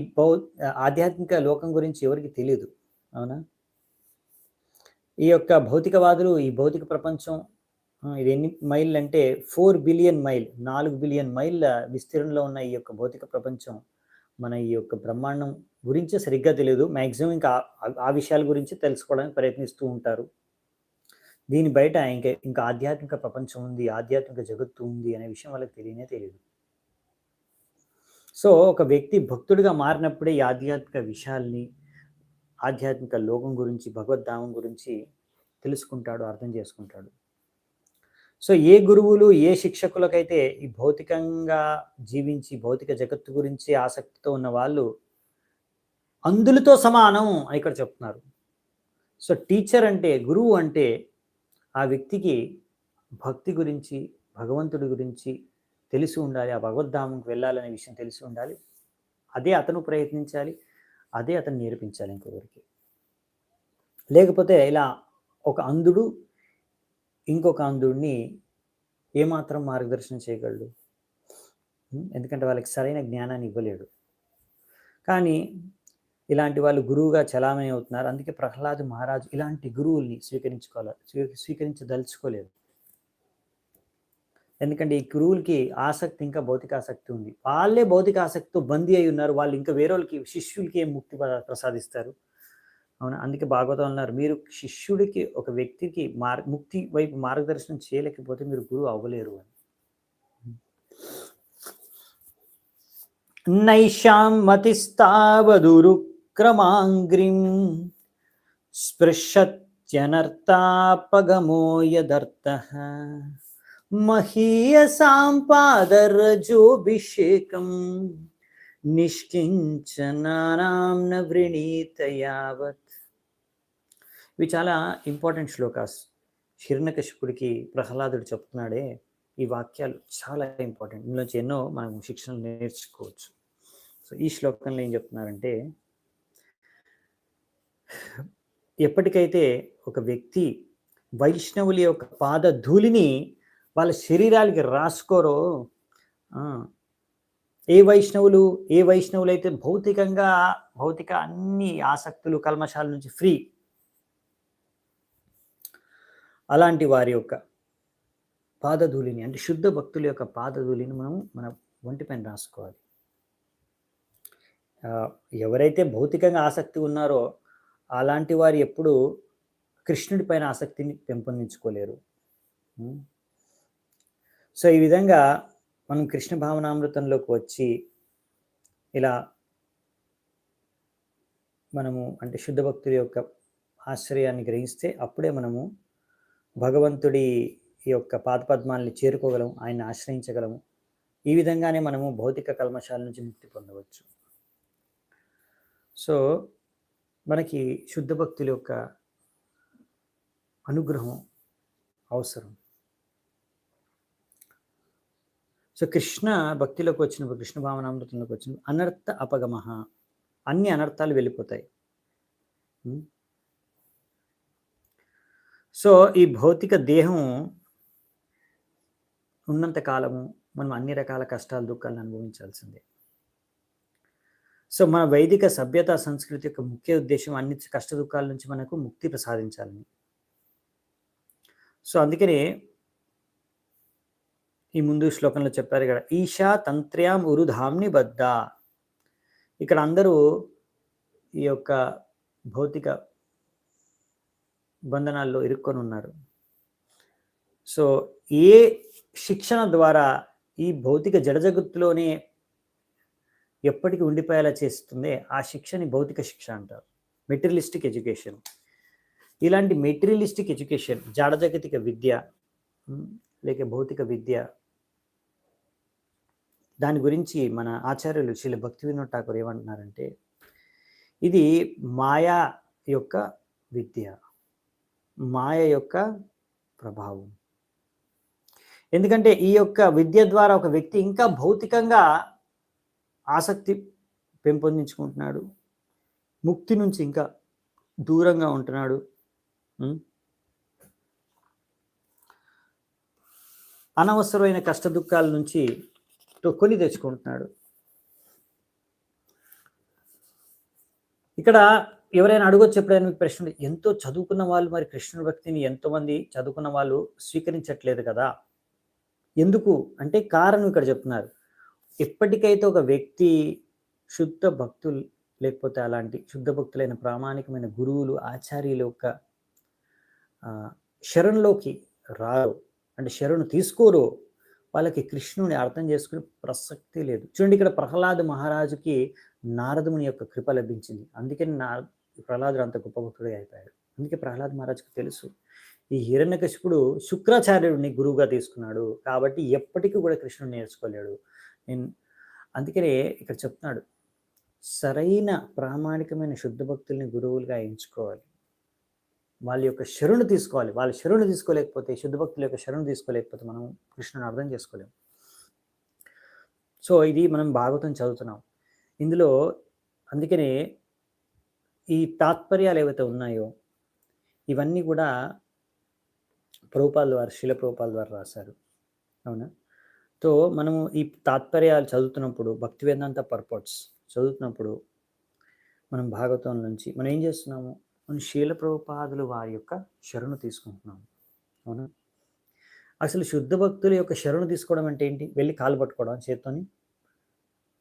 ఆధ్యాత్మిక లోకం గురించి ఎవరికి తెలియదు, అవునా? ఈ యొక్క భౌతికవాదులు ఈ భౌతిక ప్రపంచం ఇది ఎన్ని మైళ్ళు అంటే 4 బిలియన్ మైల్, 4 బిలియన్ మైళ్ళ విస్తీర్ణంలో ఉన్న ఈ యొక్క భౌతిక ప్రపంచం, మన ఈ యొక్క బ్రహ్మాండం గురించి సరిగ్గా తెలియదు. మ్యాక్సిమం ఇంకా ఆ విషయాల గురించి తెలుసుకోవడానికి ప్రయత్నిస్తూ ఉంటారు. దీని బయట ఇంకా ఆధ్యాత్మిక ప్రపంచం ఉంది, ఆధ్యాత్మిక జగత్తు ఉంది అనే విషయం వాళ్ళకి తెలియదు. సో ఒక వ్యక్తి భక్తుడిగా మారినప్పుడే ఈ ఆధ్యాత్మిక విషయాల్ని, ఆధ్యాత్మిక లోకం గురించి, భగవద్ధామం గురించి తెలుసుకుంటాడు, అర్థం చేసుకుంటాడు. సో ఏ గురువులు, ఏ శిక్షకులకైతే ఈ భౌతికంగా జీవించి భౌతిక జగత్తు గురించి ఆసక్తితో ఉన్న వాళ్ళు అందులతో సమానం అని ఇక్కడ చెప్తున్నారు. సో టీచర్ అంటే, గురువు అంటే ఆ వ్యక్తికి భక్తి గురించి, భగవంతుడి గురించి తెలిసి ఉండాలి, ఆ భగవద్ధామంకి వెళ్ళాలనే విషయం తెలిసి ఉండాలి. అదే అతను ప్రయత్నించాలి, అదే అతను నేర్పించాలి ఇంకొకరికి. లేకపోతే ఇలా ఒక అంధుడు ఇంకొక అంధుడిని ఏమాత్రం మార్గదర్శనం చేయగలడు? ఎందుకంటే వాళ్ళకి సరైన జ్ఞానాన్ని ఇవ్వలేడు. కానీ ఇలాంటి వాళ్ళు గురువుగా చలామణి అవుతున్నారు. అందుకే ప్రహ్లాద్ మహారాజు ఇలాంటి గురువుల్ని స్వీకరించదలుచుకోలేదు. ఎందుకంటే ఈ గురువులకి ఆసక్తి, ఇంకా భౌతిక ఆసక్తి ఉంది. వాళ్ళే భౌతిక ఆసక్తితో బందీ అయి ఉన్నారు. వాళ్ళు ఇంకా వేరే వాళ్ళకి, శిష్యులకి ఏం ముక్తి ప్రసాదిస్తారు? అవునా? అందుకే భాగవతం అన్నారు, మీరు శిష్యుడికి, ఒక వ్యక్తికి ముక్తి వైపు మార్గదర్శనం చేయలేకపోతే మీరు గురువు అవ్వలేరు అని. నైషాం మతిస్తావదురుక్రమాంగ్రిం స్పృశత్యనర్తాపగమో యదర్థః మహీయసాం పాదరజోభిషేకం నిష్కించనానాం న వృణీత యావత్. ఇవి చాలా ఇంపార్టెంట్ శ్లోకాస్. హిరణ్యకశిపుడికి ప్రహ్లాదుడు చెప్తున్నాడే, ఈ వాక్యాలు చాలా ఇంపార్టెంట్. ఇందులోంచి ఎన్నో మనం శిక్షణలు నేర్చుకోవచ్చు. సో ఈ శ్లోకంలో ఏం చెప్తున్నారంటే, ఎప్పటికైతే ఒక వ్యక్తి వైష్ణవుల యొక్క పాద ధూళిని వాళ్ళ శరీరాలకి రాసుకోరో, ఏ వైష్ణవులైతే భౌతిక అన్ని ఆసక్తులు కల్మషాల నుంచి ఫ్రీ, అలాంటి వారి యొక్క పాదధూళిని, అంటే శుద్ధ భక్తుల యొక్క పాదధూళిని మనం మన ఒంటిపైన రాసుకోవాలి. ఎవరైతే భౌతికంగా ఆసక్తి ఉన్నారో అలాంటి వారు ఎప్పుడు కృష్ణుడి పైన ఆసక్తిని పెంపొందించుకోలేరు. సో ఈ విధంగా మనం కృష్ణ భావనామృతంలోకి వచ్చి ఇలా మనము అంటే శుద్ధ భక్తుల యొక్క ఆశ్రయాన్ని గ్రహిస్తే అప్పుడే మనము భగవంతుడి యొక్క పాదపద్మాలని చేరుకోగలము, ఆయన్ని ఆశ్రయించగలము. ఈ విధంగానే మనము భౌతిక కల్మషాల నుంచి ముక్తి పొందవచ్చు. సో మనకి శుద్ధ భక్తుల యొక్క అనుగ్రహం అవసరం. సో కృష్ణ భక్తిలోకి వచ్చినప్పుడు, కృష్ణ భావనామృతంలోకి వచ్చినప్పుడు అనర్థ అపగమ, అన్ని అనర్థాలు వెళ్ళిపోతాయి. సో ఈ భౌతిక దేహం ఉన్నంత కాలము మనం అన్ని రకాల కష్టాలు దుఃఖాలను అనుభవించాల్సిందే. సో మన వైదిక సభ్యత సంస్కృతి యొక్క ముఖ్య ఉద్దేశం అన్ని కష్ట దుఃఖాల నుంచి మనకు ముక్తి ప్రసాదించాలని. సో అందుకనే ఈ ముందు శ్లోకంలో చెప్పారు ఇక్కడ, ఈశా తంత్ర్యాం ఉరుధామ్ని బద్ద. ఇక్కడ అందరూ ఈ యొక్క భౌతిక బంధనాల్లో ఇరుక్కొని ఉన్నారు. సో ఏ శిక్షణ ద్వారా ఈ భౌతిక జడజగత్తులోనే ఎప్పటికీ ఉండిపోయేలా చేస్తుందే ఆ శిక్షని భౌతిక శిక్ష అంటారు, మెటీరియలిస్టిక్ ఎడ్యుకేషన్. ఇలాంటి మెటీరియలిస్టిక్ ఎడ్యుకేషన్, జడజగతిక విద్య లేక భౌతిక విద్య, దాని గురించి మన ఆచార్యులు శ్రీ భక్తివినోద్ ఠాకూర్ ఏమంటున్నారంటే, ఇది మాయా యొక్క విద్య, మాయ యొక్క ప్రభావం. ఎందుకంటే ఈ యొక్క విద్య ద్వారా ఒక వ్యక్తి ఇంకా భౌతికంగా ఆసక్తి పెంపొందించుకుంటున్నాడు, ముక్తి నుంచి ఇంకా దూరంగా ఉంటున్నాడు. అనవసరమైన కష్ట దుఃఖాల నుంచి కొని తెచ్చుకుంటున్నాడు. ఇక్కడ ఎవరైనా అడగొచ్చు ఎప్పుడైనా మీకు ప్రశ్న, ఎంతో చదువుకున్న వాళ్ళు మరి కృష్ణుడి భక్తిని ఎంతోమంది చదువుకున్న వాళ్ళు స్వీకరించట్లేదు కదా, ఎందుకు అంటే కారణం ఇక్కడ చెప్తున్నారు. ఎప్పటికైతే ఒక వ్యక్తి శుద్ధ భక్తులు లేకపోతే అలాంటి శుద్ధ భక్తులైన ప్రామాణికమైన గురువులు ఆచార్యుల యొక్క శరణులోకి రారు, అంటే శరణు తీసుకోరు, వాళ్ళకి కృష్ణుని అర్థం చేసుకునే ప్రసక్తి లేదు. చూడండి, ఇక్కడ ప్రహ్లాద మహారాజుకి నారదుని యొక్క కృప లభించింది, అందుకని ప్రహ్లాదుడు అంత గొప్ప భక్తుడే అయిపోయాడు. అందుకే ప్రహ్లాద మహారాజుకి తెలుసు ఈ హిరణ్యకశిపుడు శుక్రాచార్యుడిని గురువుగా తీసుకున్నాడు కాబట్టి ఎప్పటికీ కూడా కృష్ణుని నేర్చుకోలేడు. అందుకనే ఇక్కడ చెప్తున్నాడు, సరైన ప్రామాణికమైన శుద్ధ భక్తుల్ని గురువులుగా ఎంచుకోవాలి, వాళ్ళ యొక్క శరణు తీసుకోవాలి. వాళ్ళ శరణు తీసుకోలేకపోతే, శుద్ధ భక్తుల యొక్క శరణు తీసుకోలేకపోతే మనం కృష్ణుని అర్థం చేసుకోలేము. సో ఇది మనం భాగవతం చదువుతున్నాం, ఇందులో అందుకనే ఈ తాత్పర్యాలు ఏవైతే ఉన్నాయో ఇవన్నీ కూడా ప్రభుపాదుల వారు, శిల ప్రభుపాదుల ద్వారా రాశారు. అవునా? సో మనము ఈ తాత్పర్యాలు చదువుతున్నప్పుడు, భక్తి వేదాంత పర్పట్స్ చదువుతున్నప్పుడు మనం భాగవతం నుంచి మనం ఏం చేస్తున్నాము, మనం శీల ప్రభుపాదులు వారి యొక్క శరణు తీసుకుంటున్నాము. అవునా? అసలు శుద్ధ భక్తుల యొక్క శరణు తీసుకోవడం అంటే ఏంటి? వెళ్ళి కాళ్ళు పట్టుకోవడం చేత్తోని,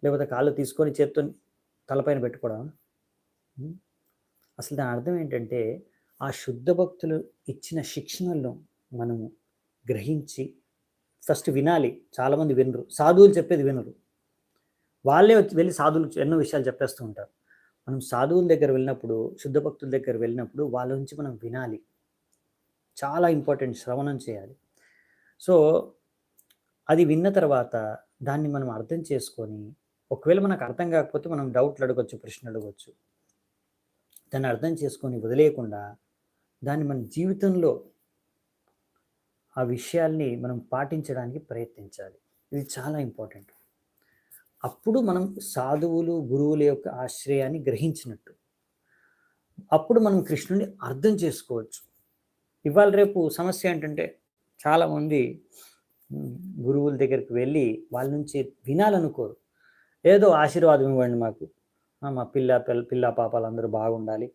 లేకపోతే కాళ్ళు తీసుకొని చేత్తోని తలపైన పెట్టుకోవడం. అసలు దాని అర్థం ఏంటంటే, ఆ శుద్ధ భక్తులు ఇచ్చిన శిక్షణలను మనము గ్రహించి ఫస్ట్ వినాలి. చాలామంది వినరు, సాధువులు చెప్పేది వినరు, వాళ్ళే వెళ్ళి సాధువులు ఎన్నో విషయాలు చెప్పేస్తూ ఉంటారు. మనం సాధువుల దగ్గర వెళ్ళినప్పుడు, శుద్ధ భక్తుల దగ్గర వెళ్ళినప్పుడు వాళ్ళ నుంచి మనం వినాలి. చాలా ఇంపార్టెంట్, శ్రవణం చేయాలి. సో, అది విన్న తర్వాత దాన్ని మనం అర్థం చేసుకొని, ఒకవేళ మనకు అర్థం కాకపోతే మనం డౌట్లు అడగొచ్చు, ప్రశ్నలు అడగొచ్చు. దాన్ని అర్థం చేసుకొని వదిలేయకుండా దాన్ని మన జీవితంలో ఆ విషయాల్ని మనం పాటించడానికి ప్రయత్నించాలి. ఇది చాలా ఇంపార్టెంట్. అప్పుడు మనం సాధువులు, గురువుల యొక్క ఆశ్రయాన్ని గ్రహించినట్టు. అప్పుడు మనం కృష్ణుడిని అర్థం చేసుకోవచ్చు. ఇవాళ రేపు సమస్య ఏంటంటే చాలామంది గురువుల దగ్గరికి వెళ్ళి వాళ్ళ నుంచి వినాలనుకోరు. ఏదో ఆశీర్వాదం ఇవ్వండి మాకు, మా పిల్ల పాపాలు అందరూ బాగుండాలి,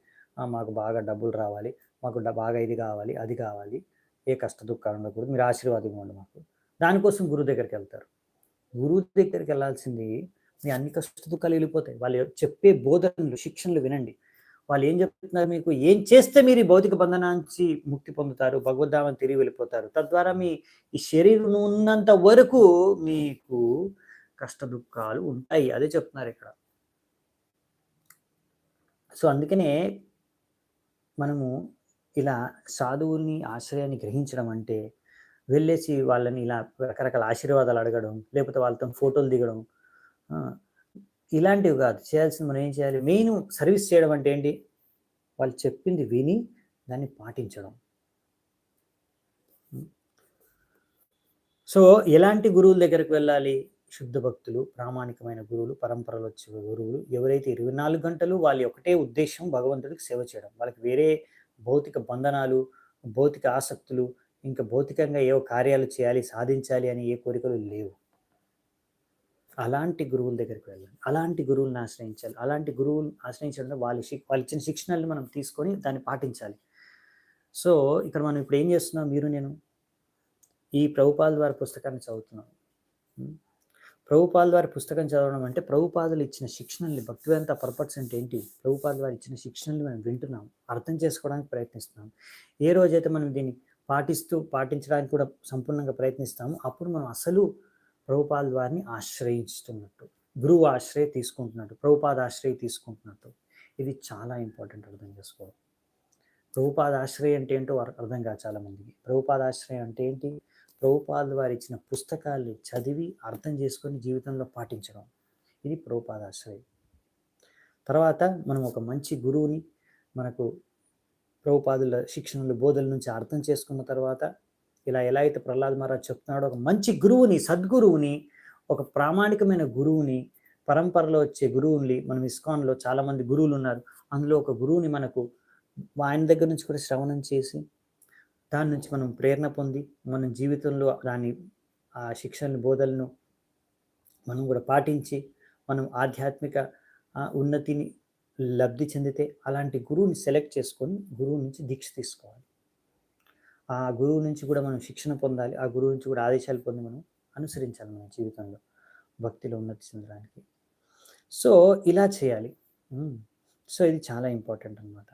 మాకు బాగా డబ్బులు రావాలి, మాకు బాగా ఇది కావాలి, అది కావాలి, ఏ కష్ట దుఃఖాలు ఉండకూడదు, మీరు ఆశీర్వాదం ఇవ్వండి మాకు. దానికోసం గురువు దగ్గరికి వెళ్తారు. గురువు దగ్గరికి వెళ్ళాల్సింది మీ అన్ని కష్ట దుఃఖాలు వెళ్ళిపోతాయి. వాళ్ళు చెప్పే బోధనలు, శిక్షణలు వినండి. వాళ్ళు ఏం చెప్తున్నారు మీకు, ఏం చేస్తే మీరు ఈ భౌతిక బంధన నుంచి ముక్తి పొందుతారు, భగవద్ధామని తిరిగి వెళ్ళిపోతారు. తద్వారా మీ ఈ శరీరం ఉన్నంత వరకు మీకు కష్ట దుఃఖాలు ఉంటాయి. అదే చెప్తున్నారు ఇక్కడ. సో అందుకనే మనము ఇలా సాధువుల్ని ఆశ్రయాన్ని గ్రహించడం అంటే వెళ్ళేసి వాళ్ళని ఇలా రకరకాల ఆశీర్వాదాలు అడగడం, లేకపోతే వాళ్ళతో ఫోటోలు దిగడం, ఇలాంటివి కాదు. చేయాల్సింది మనం ఏం చేయాలి, మెయిన్ సర్వీస్ చేయడం అంటే ఏంటి, వాళ్ళు చెప్పింది విని దాన్ని పాటించడం. సో ఎలాంటి గురువుల దగ్గరికి వెళ్ళాలి, శుద్ధ భక్తులు, ప్రామాణికమైన గురువులు, పరంపరలో వచ్చే గురువులు, ఎవరైతే 24 గంటలు వాళ్ళ ఒకటే ఉద్దేశం భగవంతుడికి సేవ చేయడం, వాళ్ళకి వేరే భౌతిక బంధనాలు, భౌతిక ఆసక్తులు, ఇంకా భౌతికంగా ఏవో కార్యాలు చేయాలి, సాధించాలి అని ఏ కోరికలు లేవు. అలాంటి గురువుల దగ్గరికి వెళ్ళాలి, అలాంటి గురువులను ఆశ్రయించాలి. అలాంటి గురువులు ఆశ్రయించడం వాళ్ళు ఇచ్చిన శిక్షణల్ని మనం తీసుకొని దాన్ని పాటించాలి. సో ఇక్కడ మనం ఇప్పుడు ఏం చేస్తున్నాం, మీరు నేను ఈ ప్రభుపాదుల వారి పుస్తకాన్ని చదువుతున్నాం. ప్రభుపాదుల వారి పుస్తకం చదవడం అంటే ప్రభుపాదులు ఇచ్చిన శిక్షణల్ని, భక్తివేదాంత పర్పస్ అంటే ఏంటి, ప్రభుపాదుల వారు ఇచ్చిన శిక్షణల్ని మనం వింటున్నాం, అర్థం చేసుకోవడానికి ప్రయత్నిస్తున్నాం. ఏ రోజైతే మనం దీన్ని పాటించడానికి కూడా సంపూర్ణంగా ప్రయత్నిస్తాము, అప్పుడు మనం అసలు ప్రభుపాదుల వారిని ఆశ్రయిస్తున్నట్టు, గురువు ఆశ్రయ తీసుకుంటున్నట్టు, ప్రభుపాద ఆశ్రయ తీసుకుంటున్నట్టు. ఇది చాలా ఇంపార్టెంట్, అర్థం చేసుకోవడం. ప్రభుపాద ఆశ్రయం అంటే ఏంటో అర్థం కాదు చాలామందికి. ప్రభుపాద ఆశ్రయం అంటే ఏంటి, ప్రభుపాదుల వారు ఇచ్చిన పుస్తకాల్ని చదివి అర్థం చేసుకొని జీవితంలో పాటించడం, ఇది ప్రభుపాద ఆశ్రయం. తర్వాత మనం ఒక మంచి గురువుని, మనకు ప్రభుపాదుల శిక్షణలు, బోధల నుంచి అర్థం చేసుకున్న తర్వాత, ఇలా ఎలా అయితే ప్రహ్లాద్ మహారాజ్ చెప్తున్నాడో, ఒక మంచి గురువుని, సద్గురువుని, ఒక ప్రామాణికమైన గురువుని, పరంపరలో వచ్చే గురువుని, మనం ఇస్కాన్లో చాలామంది గురువులు ఉన్నారు, అందులో ఒక గురువుని మనకు ఆయన దగ్గర నుంచి కూడా శ్రవణం చేసి దాని నుంచి మనం ప్రేరణ పొంది మన జీవితంలో ఆ శిక్షణ బోధలను మనం కూడా పాటించి మనం ఆధ్యాత్మిక ఉన్నతిని లబ్ధి చెందితే అలాంటి గురువుని సెలెక్ట్ చేసుకొని గురువు నుంచి దీక్ష తీసుకోవాలి. ఆ గురువు నుంచి కూడా మనం శిక్షణ పొందాలి, ఆ గురువు నుంచి కూడా ఆదేశాలు పొంది మనం అనుసరించాలి మన జీవితంలో భక్తిలో ఉన్నతి చెందడానికి. సో ఇలా చేయాలి. సో ఇది చాలా ఇంపార్టెంట్ అనమాట.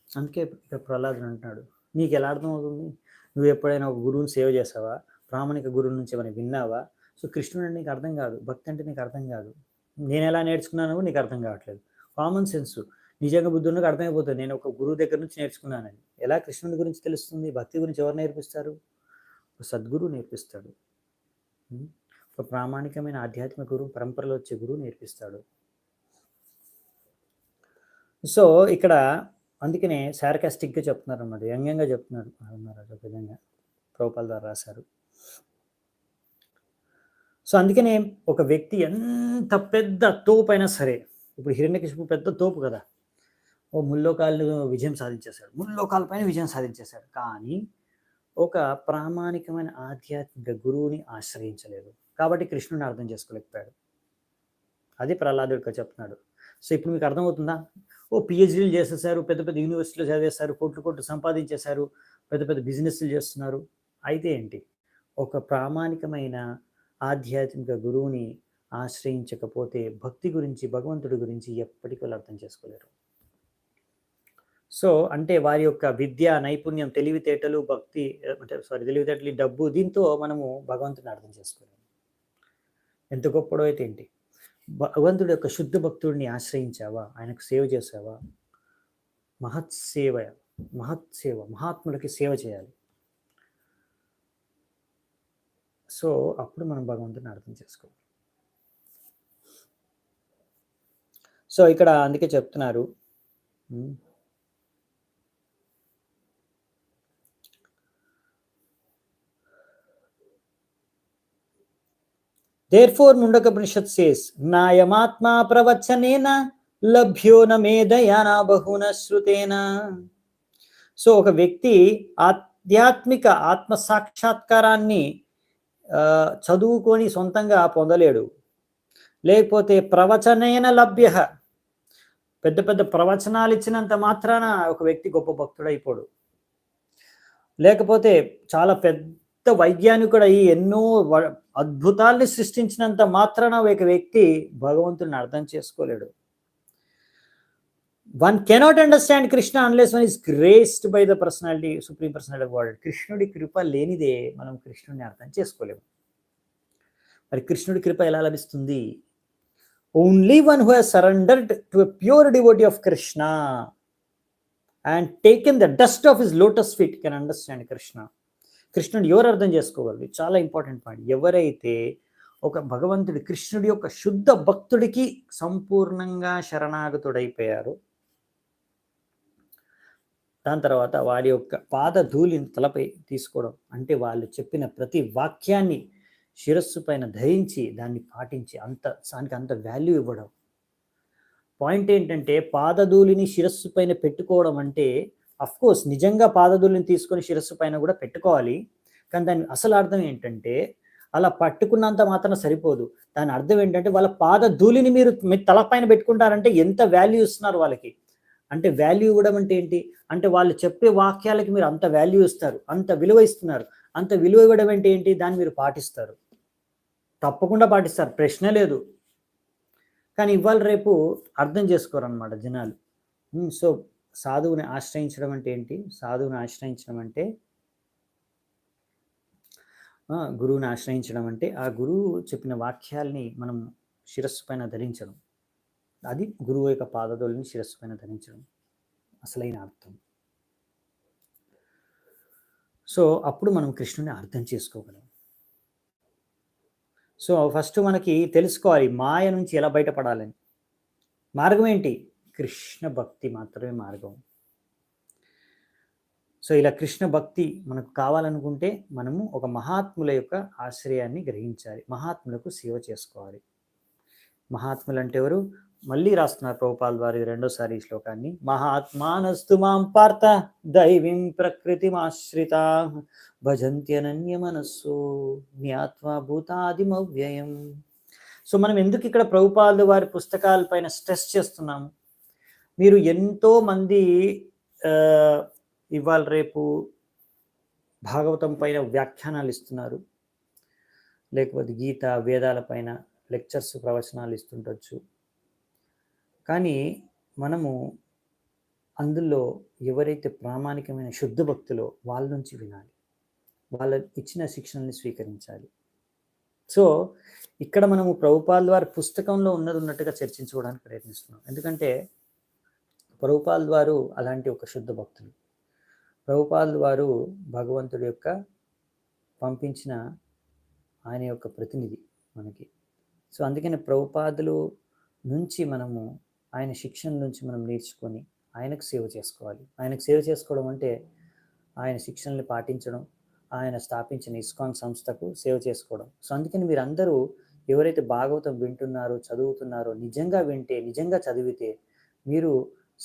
అందుకే ఇక్కడ ప్రహ్లాదుడు అంటున్నాడు, నీకు ఎలా అర్థమవుతుంది, నువ్వు ఎప్పుడైనా ఒక గురువుని సేవ చేసావా, ప్రామాణిక గురువు నుంచి ఏమైనా విన్నావా? సో కృష్ణుడు అంటే నీకు అర్థం కాదు, భక్తి అంటే నీకు అర్థం కాదు, నేను ఎలా నేర్చుకున్నాను నీకు అర్థం కావట్లేదు. కామన్ సెన్స్ నిజంగా బుద్ధునికి అర్థమైపోతుంది, నేను ఒక గురువు దగ్గర నుంచి నేర్చుకున్నానని. ఎలా కృష్ణుడి గురించి తెలుస్తుంది, భక్తి గురించి ఎవరు నేర్పిస్తారు, ఒక సద్గురువు నేర్పిస్తాడు, ఒక ప్రామాణికమైన ఆధ్యాత్మిక గురువు, పరంపరలో వచ్చే గురువు నేర్పిస్తాడు. సో ఇక్కడ అందుకనే సార్కాస్టిక్గా చెప్తున్నారు అన్నమాట, వ్యంగ్యంగా చెప్తున్నారు మహారాజు, ఒక విధంగా ప్రభుపాదుల ద్వారా రాశారు. సో అందుకనే ఒక వ్యక్తి ఎంత పెద్ద తోపు అయినా సరే, ఇప్పుడు హిరణ్యకశిపుడు పెద్ద తోపు కదా, ముల్లోకాలను విజయం సాధించేశాడు, ముల్లోకాలపైన విజయం సాధించేశాడు, కానీ ఒక ప్రామాణికమైన ఆధ్యాత్మిక గురువుని ఆశ్రయించలేదు కాబట్టి కృష్ణుని అర్థం చేసుకోలేకపోయాడు. అది ప్రహ్లాదుడిగా చెప్తున్నాడు. సో ఇప్పుడు మీకు అర్థమవుతుందా, పిహెచ్డీలు చేసేసారు, పెద్ద పెద్ద యూనివర్సిటీలో చదివేశారు, కోట్లు సంపాదించేశారు, పెద్ద పెద్ద బిజినెస్లు చేస్తున్నారు, అయితే ఏంటి, ఒక ప్రామాణికమైన ఆధ్యాత్మిక గురువుని ఆశ్రయించకపోతే భక్తి గురించి, భగవంతుడి గురించి ఎప్పటికీ వాళ్ళు అర్థం చేసుకోలేరు. సో అంటే వారి యొక్క విద్య, నైపుణ్యం, తెలివితేటలు, భక్తి తెలివితేటలు, డబ్బు, దీంతో మనము భగవంతుని అర్థం చేసుకోలేము. ఎంత గొప్పడో అయితే ఏంటి. భగవంతుడి యొక్క శుద్ధ భక్తుడిని ఆశ్రయించావా, ఆయనకు సేవ చేసావా? మహత్ సేవ, మహాత్ములకి సేవ చేయాలి. సో అప్పుడు మనం భగవంతుడిని అర్థం చేసుకోవాలి. సో ఇక్కడ అందుకే చెప్తున్నారు, Therefore, Mundaka says, Nayamatma pravachanena labhyo na medayana bahuna shrutena. So ఒక వ్యక్తి ఆధ్యాత్మిక ఆత్మ సాక్షాత్కారాన్ని చదువుకొని సొంతంగా పొందలేడు. లేకపోతే ప్రవచనేన లభ్య, పెద్ద పెద్ద ప్రవచనాలు ఇచ్చినంత మాత్రాన ఒక వ్యక్తి గొప్ప భక్తుడైపోడు. లేకపోతే చాలా పెద్ద వైజ్ఞానికుడు అయ్యి ఎన్నో అద్భుతాల్ని సృష్టించినంత మాత్రాన ఒక వ్యక్తి భగవంతుడిని అర్థం చేసుకోలేడు. One cannot understand Krishna unless one is graced by the personality, supreme personality of God. కృష్ణుడి కృప లేనిదే మనం కృష్ణుడిని అర్థం చేసుకోలేము. మరి కృష్ణుడి కృప ఎలా లభిస్తుంది? Only one who has surrendered to a pure devotee of Krishna and taken the dust of his lotus feet can understand Krishna. కృష్ణుడు ఎవరు అర్థం చేసుకోగలరు? చాలా ఇంపార్టెంట్ పాయింట్. ఎవరైతే ఒక భగవంతుడి కృష్ణుడి యొక్క శుద్ధ భక్తుడికి సంపూర్ణంగా శరణాగతుడైపోయారు, దాని తర్వాత వారి యొక్క పాద ధూళిని తలపై తీసుకోవడం అంటే వాళ్ళు చెప్పిన ప్రతి వాక్యాన్ని శిరస్సు పైన ధరించి దాన్ని పాటించి దానికి అంత వాల్యూ ఇవ్వడం. పాయింట్ ఏంటంటే పాదధూళిని శిరస్సు పైన పెట్టుకోవడం అంటే అఫ్కోర్స్ నిజంగా పాదధూళిని తీసుకొని శిరస్సు పైన కూడా పెట్టుకోవాలి, కానీ దాని అసలు అర్థం ఏంటంటే అలా పట్టుకున్నంత మాత్రం సరిపోదు. దాని అర్థం ఏంటంటే వాళ్ళ పాదధూళిని మీరు తలపైన పెట్టుకుంటారంటే ఎంత వాల్యూ ఇస్తున్నారు వాళ్ళకి. అంటే వాల్యూ ఇవ్వడం అంటే ఏంటి అంటే వాళ్ళు చెప్పే వాక్యాలకి మీరు అంత వాల్యూ ఇస్తారు, అంత విలువ ఇస్తున్నారు. అంత విలువ ఇవ్వడం అంటే ఏంటి? దాన్ని మీరు పాటిస్తారు, తప్పకుండా పాటిస్తారు, ప్రశ్న లేదు. కానీ ఇవాళ రేపు అర్థం చేసుకోరన్నమాట జనాలు. సో సాధువుని ఆశ్రయించడం అంటే ఏంటి? సాధువుని ఆశ్రయించడం అంటే గురువుని ఆశ్రయించడం అంటే ఆ గురువు చెప్పిన వాక్యాల్ని మనం శిరస్సు పైన ధరించడం. అది గురువు యొక్క పాదధూళిని శిరస్సు పైన ధరించడం అసలైన అర్థం. సో అప్పుడు మనం కృష్ణుని అర్థం చేసుకోగలం. సో ఫస్ట్ మనకి తెలుసుకోవాలి మాయ నుంచి ఎలా బయటపడాలని. మార్గం ఏంటి? కృష్ణ భక్తి మాత్రమే మార్గం. సో ఇలా కృష్ణ భక్తి మనకు కావాలనుకుంటే మనము ఒక మహాత్ముల యొక్క ఆశ్రయాన్ని గ్రహించాలి, మహాత్ములకు సేవ చేసుకోవాలి. మహాత్ములు అంటే ఎవరు? మళ్ళీ రాస్తున్నారు ప్రభుపాల్ వారి రెండోసారి ఈ శ్లోకాన్ని. మహాత్మానస్తు మాం పార్థ దైవీం ప్రకృతిమాశ్రితా భజంత్యనన్య మనస్సు జ్ఞాత్వా భూతాదిమవ్యయం. సో మనం ఎందుకు ఇక్కడ ప్రభుపాల్ వారి పుస్తకాల పైన స్ట్రెస్ చేస్తున్నాము? మీరు ఎంతో మంది ఇవాళ రేపు భాగవతం పైన వ్యాఖ్యానాలు ఇస్తున్నారు, లేకపోతే గీత వేదాల పైన లెక్చర్స్ ప్రవచనాలు ఇస్తుండొచ్చు. కానీ మనము అందులో ఎవరైతే ప్రామాణికమైన శుద్ధ భక్తులో వాళ్ళ నుంచి వినాలి, వాళ్ళ ఇచ్చిన శిక్షణని స్వీకరించాలి. సో ఇక్కడ మనము ప్రభుపాల్ వారి పుస్తకంలో ఉన్నట్టుగా చర్చించుకోవడానికి ప్రయత్నిస్తున్నాం. ఎందుకంటే ప్రభుపాల్ వారు అలాంటి ఒక శుద్ధ భక్తులు. ప్రభుపాల్ వారు భగవంతుడి యొక్క పంపించిన ఆయన యొక్క ప్రతినిధి మనకి. సో అందుకని ప్రభుపాదులు నుంచి మనము ఆయన శిక్షణ నుంచి మనం నేర్చుకొని ఆయనకు సేవ చేసుకోవాలి. ఆయనకు సేవ చేసుకోవడం అంటే ఆయన శిక్షణని పాటించడం, ఆయన స్థాపించిన ఇస్కాన్ సంస్థకు సేవ చేసుకోవడం. సో అందుకని మీరందరూ ఎవరైతే భాగవతం వింటున్నారో చదువుతున్నారో నిజంగా వింటే, నిజంగా చదివితే, మీరు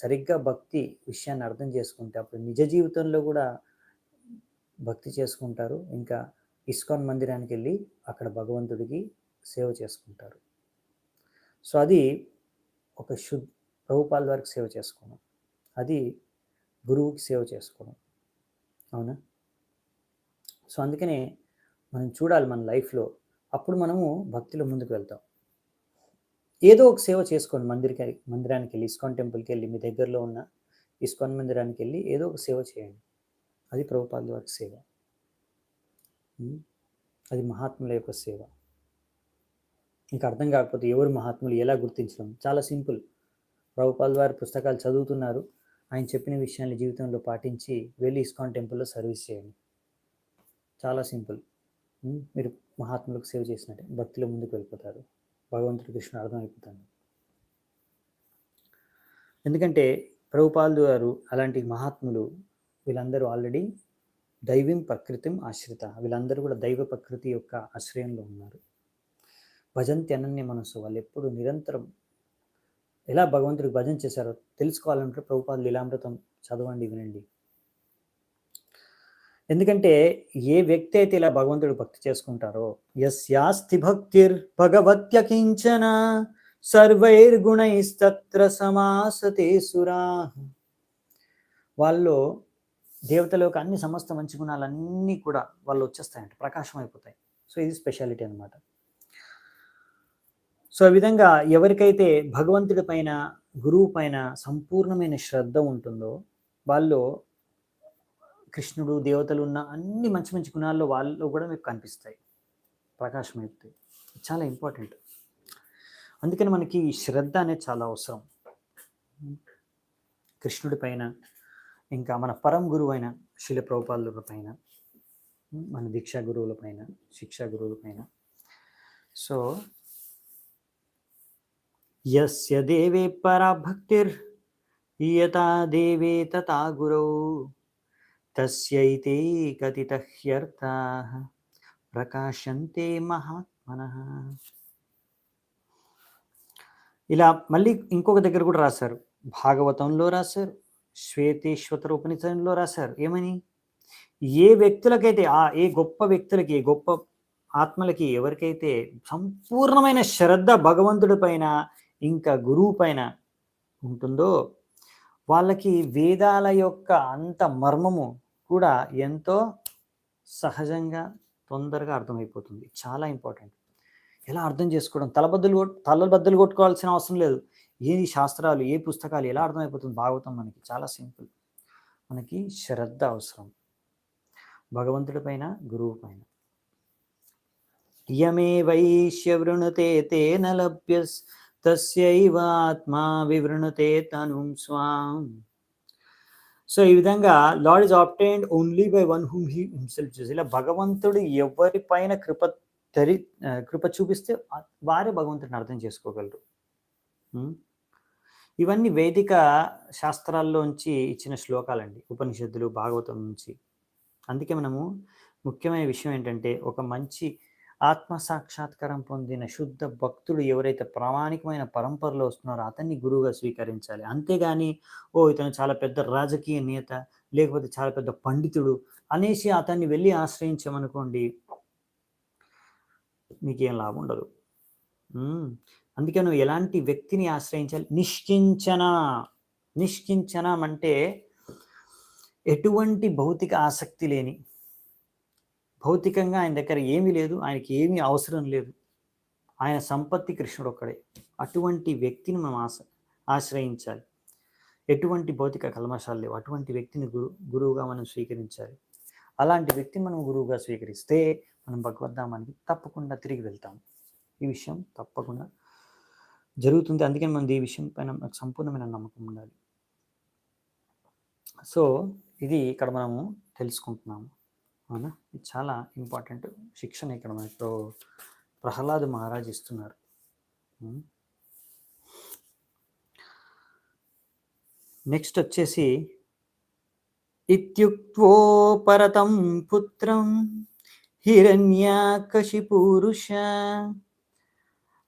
సరిగ్గా భక్తి విషయాన్ని అర్థం చేసుకుంటే అప్పుడు నిజ జీవితంలో కూడా భక్తి చేసుకుంటారు. ఇంకా ఇస్కాన్ మందిరానికి వెళ్ళి అక్కడ భగవంతుడికి సేవ చేసుకుంటారు. సో అది ఒక ప్రభుపాల్ వారికి సేవ చేసుకోవడం, అది గురువుకి సేవ చేసుకోవడం. అవునా? సో అందుకనే మనం చూడాలి మన లైఫ్లో, అప్పుడు మనము భక్తిలో ముందుకు వెళ్తాం. ఏదో ఒక సేవ చేసుకోండి. మందిరానికి వెళ్ళి, ఇస్కాన్ టెంపుల్కి వెళ్ళి, మీ దగ్గరలో ఉన్న ఇస్కాన్ మందిరానికి వెళ్ళి ఏదో ఒక సేవ చేయండి. అది ప్రభుపాల్ వారి సేవ, అది మహాత్ముల యొక్క సేవ. ఇంకా అర్థం కాకపోతే ఎవరు మహాత్ములు ఎలా గుర్తించడం? చాలా సింపుల్. ప్రభుపాల్ వారి పుస్తకాలు చదువుతున్నారు, ఆయన చెప్పిన విషయాన్ని జీవితంలో పాటించి వెళ్ళి ఇస్కాన్ టెంపుల్లో సర్వీస్ చేయండి. చాలా సింపుల్. మీరు మహాత్ములకు సేవ చేసినట్టే భక్తిలో ముందుకు వెళ్ళిపోతారు, భగవంతుడి కృష్ణుడు అర్థమైపోతాడు. ఎందుకంటే ప్రభుపాల్ గారు అలాంటి మహాత్ములు వీళ్ళందరూ ఆల్రెడీ దైవం ప్రకృతిం ఆశ్రిత, వీళ్ళందరూ కూడా దైవ ప్రకృతి యొక్క ఆశ్రయంలో ఉన్నారు. భజంతి అనన్య మనసు, వాళ్ళు ఎప్పుడు నిరంతరం ఎలా భగవంతుడికి భజన చేశారో తెలుసుకోవాలంటే ప్రభుపాద లీలామృతం చదవండి, వినండి. ఎందుకంటే ఏ వ్యక్తి అయితే ఇలా భగవంతుడు భక్తి చేసుకుంటారో, యస్యాస్తి భక్తిర్ భగవత్యకించన సర్వైర్గుణైస్తత్ర సమాసతే సురాః, వాళ్ళు దేవతలోకి అన్ని సమస్త మంచి గుణాలన్నీ కూడా వాళ్ళు వచ్చేస్తాయంట, ప్రకాశం అయిపోతాయి. సో ఇది స్పెషాలిటీ అనమాట. సో ఆ విధంగా ఎవరికైతే భగవంతుడి పైన, గురువు పైన సంపూర్ణమైన శ్రద్ధ ఉంటుందో వాళ్ళు కృష్ణుడు, దేవతలు ఉన్న అన్ని మంచి మంచి గుణాల్లో వాళ్ళు కూడా మీకు కనిపిస్తాయి, ప్రకాశం అయిపోతాయి. చాలా ఇంపార్టెంట్. అందుకని మనకి ఈ శ్రద్ధ అనేది చాలా అవసరం. కృష్ణుడి పైన, ఇంకా మన పరం గురువు అయిన శ్రీల ప్రభుపాదుల పైన, మన దీక్షా గురువుల పైన, శిక్షా గురువుల పైన. సో యస్య దేవే పరా భక్తిర్ యతా దేవే తథా గురౌ తస్యైతే కథితః హ్యర్థాః ప్రకాశంతే మహాత్మనః. ఇలా మళ్ళీ ఇంకొక దగ్గర కూడా రాశారు, భాగవతంలో రాశారు, శ్వేతేశ్వర ఉపనిషత్తులో రాశారు. ఏమని? ఏ వ్యక్తులకైతే, ఏ గొప్ప వ్యక్తులకి, ఏ గొప్ప ఆత్మలకి ఎవరికైతే సంపూర్ణమైన శ్రద్ధ భగవంతుడి పైన ఇంకా గురువు పైన ఉంటుందో వాళ్ళకి వేదాల యొక్క అంత మర్మము కూడా ఎంతో సహజంగా తొందరగా అర్థమైపోతుంది. చాలా ఇంపార్టెంట్. ఎలా అర్థం చేసుకోవడం, తలబద్దలు కొట్టుకోవాల్సిన అవసరం లేదు. ఏది శాస్త్రాలు, ఏ పుస్తకాలు, ఎలా అర్థమైపోతుంది భాగవతం మనకి? చాలా సింపుల్. మనకి శ్రద్ధ అవసరం భగవంతుడి పైన, గురువు పైన. యమే వైశ్య వృణుతే తేన లభ్యస్ తస్యైవ ఆత్మా వివృణుతే తనుం స్వాం. సో ఈ విధంగా lord is obtained only by one whom he himself choose. ఇలా భగవంతుడు ఎవరి పైన కృప చూపిస్తే వారే భగవంతుడిని అర్థం చేసుకోగలరు. ఇవన్నీ వేదిక శాస్త్రాల్లోంచి ఇచ్చిన శ్లోకాలండి, ఉపనిషత్తులు, భాగవతం నుంచి. అందుకే మనము ముఖ్యమైన విషయం ఏంటంటే, ఒక మంచి ఆత్మ సాక్షాత్కారం పొందిన శుద్ధ భక్తుడు ఎవరైతే ప్రామాణికమైన పరంపరలో వస్తున్నారో అతన్ని గురువుగా స్వీకరించాలి. అంతేగాని ఇతను చాలా పెద్ద రాజకీయ నేత, లేకపోతే చాలా పెద్ద పండితుడు అనేసి అతన్ని వెళ్ళి ఆశ్రయించామనుకోండి, మీకేం లాభం ఉండదు. అందుకే నువ్వు ఎలాంటి వ్యక్తిని ఆశ్రయించాలి? నిష్కించనం అంటే ఎటువంటి భౌతిక ఆసక్తి లేని, భౌతికంగా ఆయన దగ్గర ఏమీ లేదు, ఆయనకి ఏమీ అవసరం లేదు, ఆయన సంపత్తి కృష్ణుడు ఒక్కడే. అటువంటి వ్యక్తిని మనం ఆశ్రయించాలి. ఎటువంటి భౌతిక కల్మషాలు లేవు, అటువంటి వ్యక్తిని గురువుగా మనం స్వీకరించాలి. అలాంటి వ్యక్తిని మనం గురువుగా స్వీకరిస్తే మనం భగవద్ధామానికి తప్పకుండా తిరిగి వెళ్తాం. ఈ విషయం తప్పకుండా జరుగుతుంది. అందుకని మనం ఈ విషయం పైన సంపూర్ణమైన నమ్మకం ఉండాలి. సో ఇది ఇక్కడ మనము తెలుసుకుంటున్నాము, అవునా? ఇది చాలా ఇంపార్టెంట్ శిక్షణ ఇక్కడ మనకు ప్రహ్లాద్ మహారాజ్ ఇస్తున్నారు. నెక్స్ట్ వచ్చేసి ఇత్యుక్త్వో పరతం పుత్రం హిరణ్యాకశిపూరుష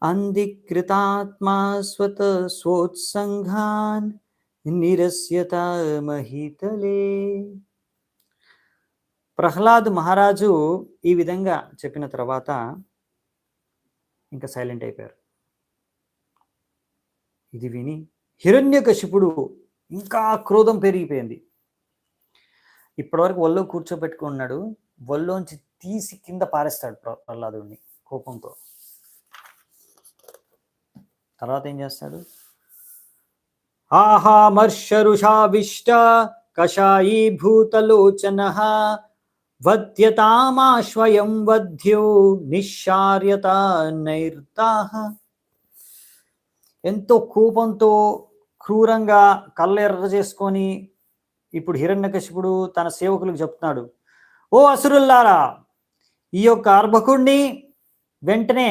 అంధికృతాత్మా స్వోత్సంఘాన్ నిరస్యత మహితలే. ప్రహ్లాద్ మహారాజు ఈ విధంగా చెప్పిన తర్వాత ఇంకా సైలెంట్ అయిపోయారు. ఇది విని హిరణ్యకశిపుడు ఇంకా క్రోధం పెరిగిపోయింది. ఇప్పటివరకు ఒళ్ళో కూర్చోబెట్టుకున్నాడు, ఒళ్ళోంచి తీసి కింద పారేస్తాడు ప్రహ్లాదుడిని కోపంతో. తర్వాత ఏం చేస్తాడు? ఆహామర్షరుషావిష్ట కషాయీ భూతలోచన వద్యతామాశ్వయం వధ్యో నిశ్చార్యత నైర్తాః. ఎంతో కోపంతో క్రూరంగా కళ్ళెర్ర చేసుకొని ఇప్పుడు హిరణ్యకశిపుడు తన సేవకులకు చెప్తున్నాడు, ఓ అసురుల్లారా, ఈ యొక్క అర్భకుడిని వెంటనే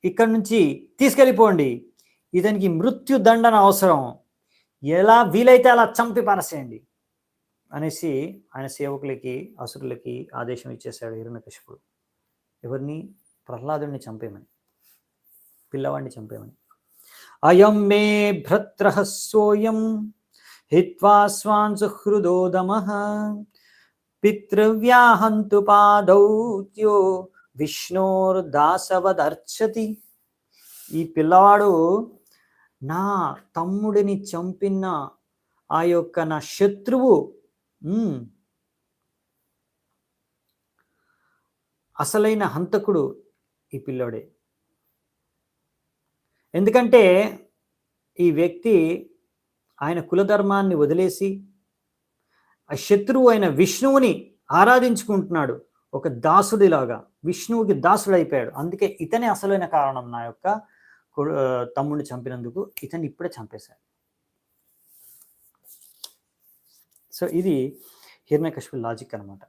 ఇక్కడి నుంచి తీసుకెళ్ళిపోండి, ఇతనికి మృత్యు దండన అవసరం, ఎలా వీలైతే అలా చంపి పారేసేయండి అనేసి ఆయన సేవకులకి అసురులకి ఆదేశం ఇచ్చేశాడు హిరణ్యకశిపుడు. ఎవరిని? ప్రహ్లాదుడిని చంపేమని, పిల్లవాడిని చంపేమని. అయం మే భ్రత్రః సోయం హిత్వా స్వాన్ సుహృదోదమః పితృవ్యాహంతు పాదౌత్యో విష్ణోర్దాసవదర్చతి. ఈ పిల్లవాడు నా తమ్ముడిని చంపిన ఆ యొక్క నా శత్రువు అసలైన హంతకుడు ఈ పిల్లోడే. ఎందుకంటే ఈ వ్యక్తి ఆయన కులధర్మాన్ని వదిలేసి ఆ శత్రువు అయిన విష్ణువుని ఆరాధించుకుంటున్నాడు, ఒక దాసుడిలాగా విష్ణువుకి దాసుడైపోయాడు. అందుకే ఇతనే అసలైన కారణం, నా యొక్క తమ్ముడిని చంపినందుకు ఇతన్ని ఇప్పుడే చంపేశాడు. సో ఇది హిరణ్యకశిపుడి లాజిక్ అనమాట.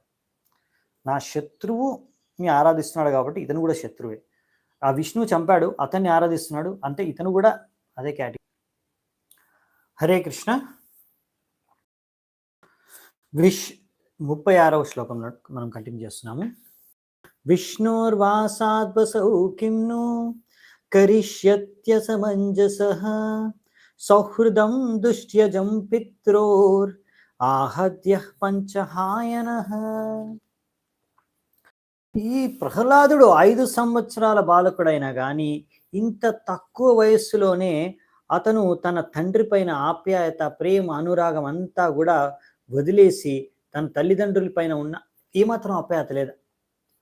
నా శత్రువుని ఆరాధిస్తున్నాడు కాబట్టి ఇతను కూడా శత్రువే. ఆ విష్ణువు చంపాడు, అతన్ని ఆరాధిస్తున్నాడు, అంటే ఇతను కూడా అదే కేటగిరీ. హరే కృష్ణ. 36వ శ్లోకంలో మనం కంటిన్యూ చేస్తున్నాము. విష్ణోర్వాసాద్వసౌ కిమ్ను కరిష్యత్య సమంజసః సౌహృదం దుష్ట్యజం పిత్రోర్ ఆహద్య పంచహాయనః. ఈ ప్రహ్లాదుడు 5 సంవత్సరాల బాలకుడైనా కానీ ఇంత తక్కువ వయస్సులోనే అతను తన తండ్రి పైన ఆప్యాయత, ప్రేమ, అనురాగం అంతా కూడా వదిలేసి తన తల్లిదండ్రుల పైన ఉన్న ఏమాత్రం ఆప్యాయత లేదు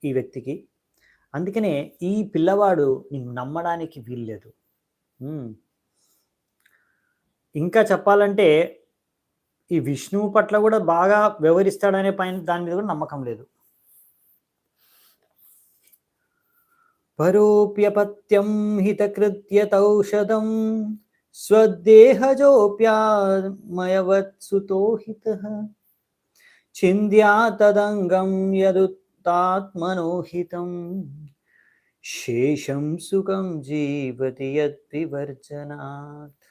ఈ వ్యక్తికి. అందుకనే ఈ పిల్లవాడు నిన్ను నమ్మడానికి వీల్లేదు. ఇంకా చెప్పాలంటే ఈ విష్ణువు పట్ల కూడా బాగా వ్యవహరిస్తాడనే పైన దాని మీద కూడా నమ్మకం లేదు. పరోప్యపత్యం హితకృత్యతౌషధం స్వదేహజోప్యామయవత్సుతోహితః చింద్యా తదంగం యదుత్తాత్మనోహితం శేషం సుఖం జీవతి యద్వివర్జనాత్.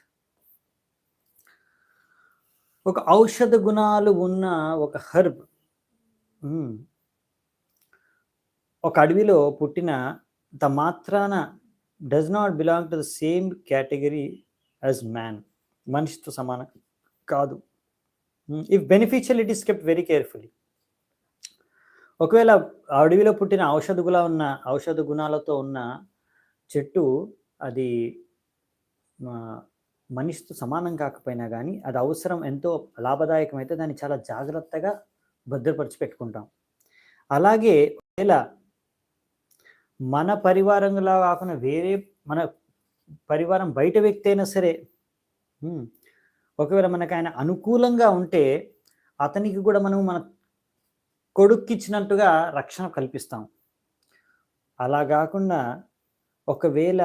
ఒక ఔషధ గుణాలు ఉన్న ఒక హర్బ్, ఒక అడవిలో పుట్టిన మాత్రాన does not belong to the same category as man. మనిషితో సమానం కాదు. If beneficial it is kept very carefully. ఒకవేళ అడవిలో పుట్టిన ఔషధ గుణాలతో ఉన్న చెట్టు అది మనిషితో సమానం కాకపోయినా కానీ అది అవసరం ఎంతో లాభదాయకమైతే దాన్ని చాలా జాగ్రత్తగా భద్రపరిచి పెట్టుకుంటాం. అలాగే ఒకవేళ మన పరివారంలా కాకుండా వేరే మన పరివారం బయట వ్యక్తి అయినా సరే ఒకవేళ మనకు ఆయన అనుకూలంగా ఉంటే అతనికి కూడా మనం మన కొడుక్కిచ్చినట్టుగా రక్షణ కల్పిస్తాం. అలా కాకుండా ఒకవేళ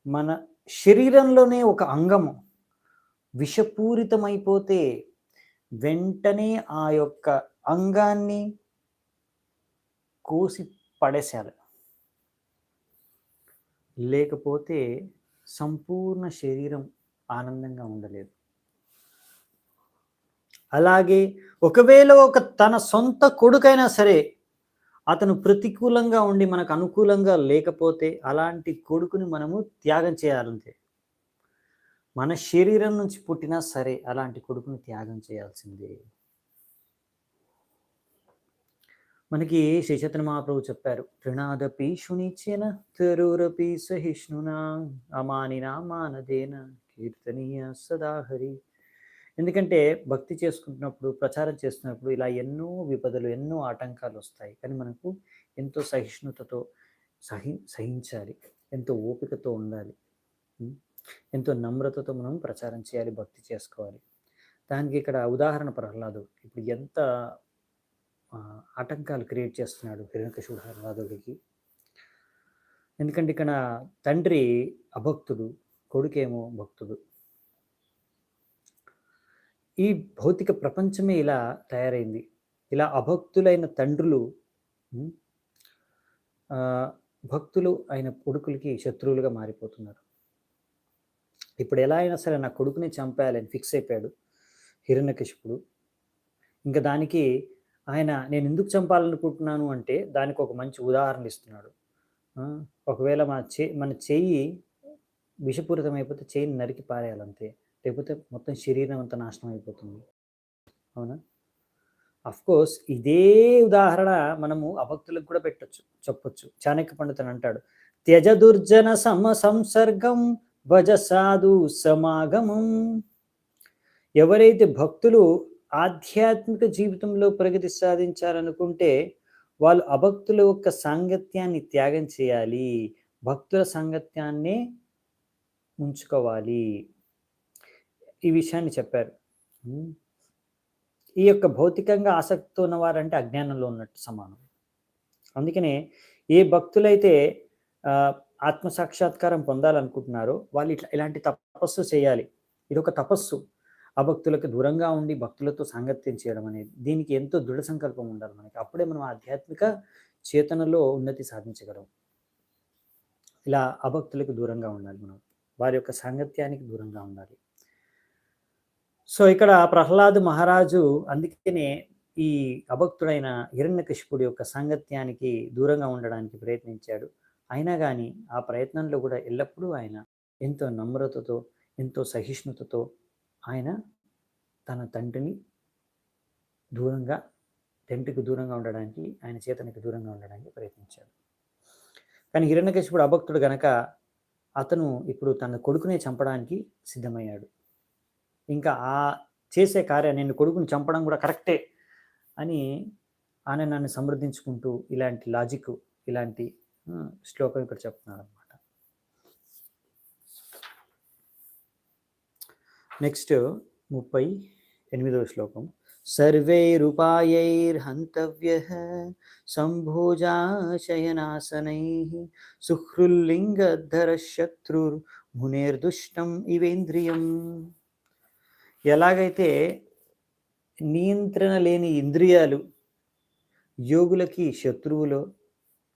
మన శరీరంలోనే ఒక అంగము విషపూరితమైపోతే వెంటనే ఆ యొక్క అంగాన్ని కోసి పడేసేయాలి, లేకపోతే సంపూర్ణ శరీరం ఆనందంగా ఉండలేదు. అలాగే ఒకవేళ తన సొంత కొడుకైనా సరే అతను ప్రతికూలంగా ఉండి మనకు అనుకూలంగా లేకపోతే అలాంటి కొడుకుని మనము త్యాగం చేయాలంతే. మన శరీరం నుంచి పుట్టినా సరే అలాంటి కొడుకుని త్యాగం చేయాల్సిందే. మనకి శ్రీ చైతన్య మహాప్రభు చెప్పారు, తృణాదపి శునిచ్యన తరురపి సహిష్ణునా అమానినా మానదేన కీర్తనీయ సదాహరి. ఎందుకంటే భక్తి చేసుకుంటున్నప్పుడు, ప్రచారం చేస్తున్నప్పుడు ఇలా ఎన్నో విపదలు, ఎన్నో ఆటంకాలు వస్తాయి. కానీ మనకు ఎంతో సహిష్ణుతతో సహించాలి, ఎంతో ఓపికతో ఉండాలి, ఎంతో నమ్రతతో మనం ప్రచారం చేయాలి, భక్తి చేసుకోవాలి. దానికి ఇక్కడ ఉదాహరణ ప్రహ్లాదు. ఇప్పుడు ఎంత ఆటంకాలు క్రియేట్ చేస్తున్నాడు హిరణ్యకశిపుడు ప్రహ్లాదుడికి. ఎందుకంటే ఇక్కడ తండ్రి అభక్తుడు, కొడుకేమో భక్తుడు. ఈ భౌతిక ప్రపంచమే ఇలా తయారైంది. ఇలా అభక్తులైన తండ్రులు భక్తులు అయిన కొడుకులకి శత్రువులుగా మారిపోతున్నారు. ఇప్పుడు ఎలా అయినా సరే నా కొడుకుని చంపేయాలని ఫిక్స్ అయిపోయాడు హిరణ్యకశిపుడు. ఇంకా దానికి ఆయన నేను ఎందుకు చంపాలనుకుంటున్నాను అంటే దానికి ఒక మంచి ఉదాహరణ ఇస్తున్నాడు. ఒకవేళ మన చెయ్యి విషపూరితం అయిపోతే చెయ్యిని నరికి పారేయాలంతే, లేకపోతే మొత్తం శరీరం అంతా నాశనం అయిపోతుంది. అవునా? కోర్స్ ఇదే ఉదాహరణ మనము అభక్తులకు కూడా చెప్పొచ్చు. చాణక్య పండితుడు అంటాడు, త్యజ దుర్జన సంసర్గం భజ సాధు సమాగమం. ఎవరైతే భక్తులు ఆధ్యాత్మిక జీవితంలో ప్రగతి సాధించాలనుకుంటే వాళ్ళు అభక్తుల యొక్క సాంగత్యాన్ని త్యాగం చేయాలి, భక్తుల సాంగత్యాన్నే ఉంచుకోవాలి. ఈ విషయాన్ని చెప్పారు. ఈ యొక్క భౌతికంగా ఆసక్తితో ఉన్నవారంటే అజ్ఞానంలో ఉన్నట్టు సమానం. అందుకనే ఏ భక్తులైతే ఆత్మ సాక్షాత్కారం పొందాలనుకుంటున్నారో వాళ్ళు ఇలాంటి తపస్సు చేయాలి. ఇది ఒక తపస్సు. అభక్తులకు దూరంగా ఉండి భక్తులతో సాంగత్యం చేయడం అనేది, దీనికి ఎంతో దృఢ సంకల్పం ఉండాలి మనకి. అప్పుడే మనం ఆధ్యాత్మిక చేతనలో ఉన్నతి సాధించగలం. ఇలా అభక్తులకు దూరంగా ఉండాలి, మనం వారి యొక్క సాంగత్యానికి దూరంగా ఉండాలి. సో ఇక్కడ ప్రహ్లాదు మహారాజు అందుకనే ఈ అభక్తుడైన హిరణ్యకశిపుడి యొక్క సాంగత్యానికి దూరంగా ఉండడానికి ప్రయత్నించాడు. అయినా కానీ ఆ ప్రయత్నంలో కూడా ఎల్లప్పుడూ ఆయన ఎంతో నమ్రతతో, ఎంతో సహిష్ణుతతో ఆయన తన తండ్రికి దూరంగా ఉండడానికి, ఆయన చేతనికి దూరంగా ఉండడానికి ప్రయత్నించాడు. కానీ హిరణ్యకశిపుడు అభక్తుడు గనక అతను ఇప్పుడు తన కొడుకునే చంపడానికి సిద్ధమయ్యాడు. ఇంకా ఆ చేసే కార్యాన్ని, నేను కొడుకుని చంపడం కూడా కరెక్టే అని నన్ను సమర్థించుకుంటూ ఇలాంటి లాజిక్, ఇలాంటి శ్లోకం ఇక్కడ చెప్తున్నాడు అనమాట. నెక్స్ట్ 38వ శ్లోకం. సర్వైరుపాయైర్హంతవ్యః సంభోజాశయనాసనైః సుహృల్లింగధర శత్రుర్ మునేర్దుష్టం ఇవేంద్రియం. ఎలాగైతే నియంత్రణ లేని ఇంద్రియాలు యోగులకి శత్రువులో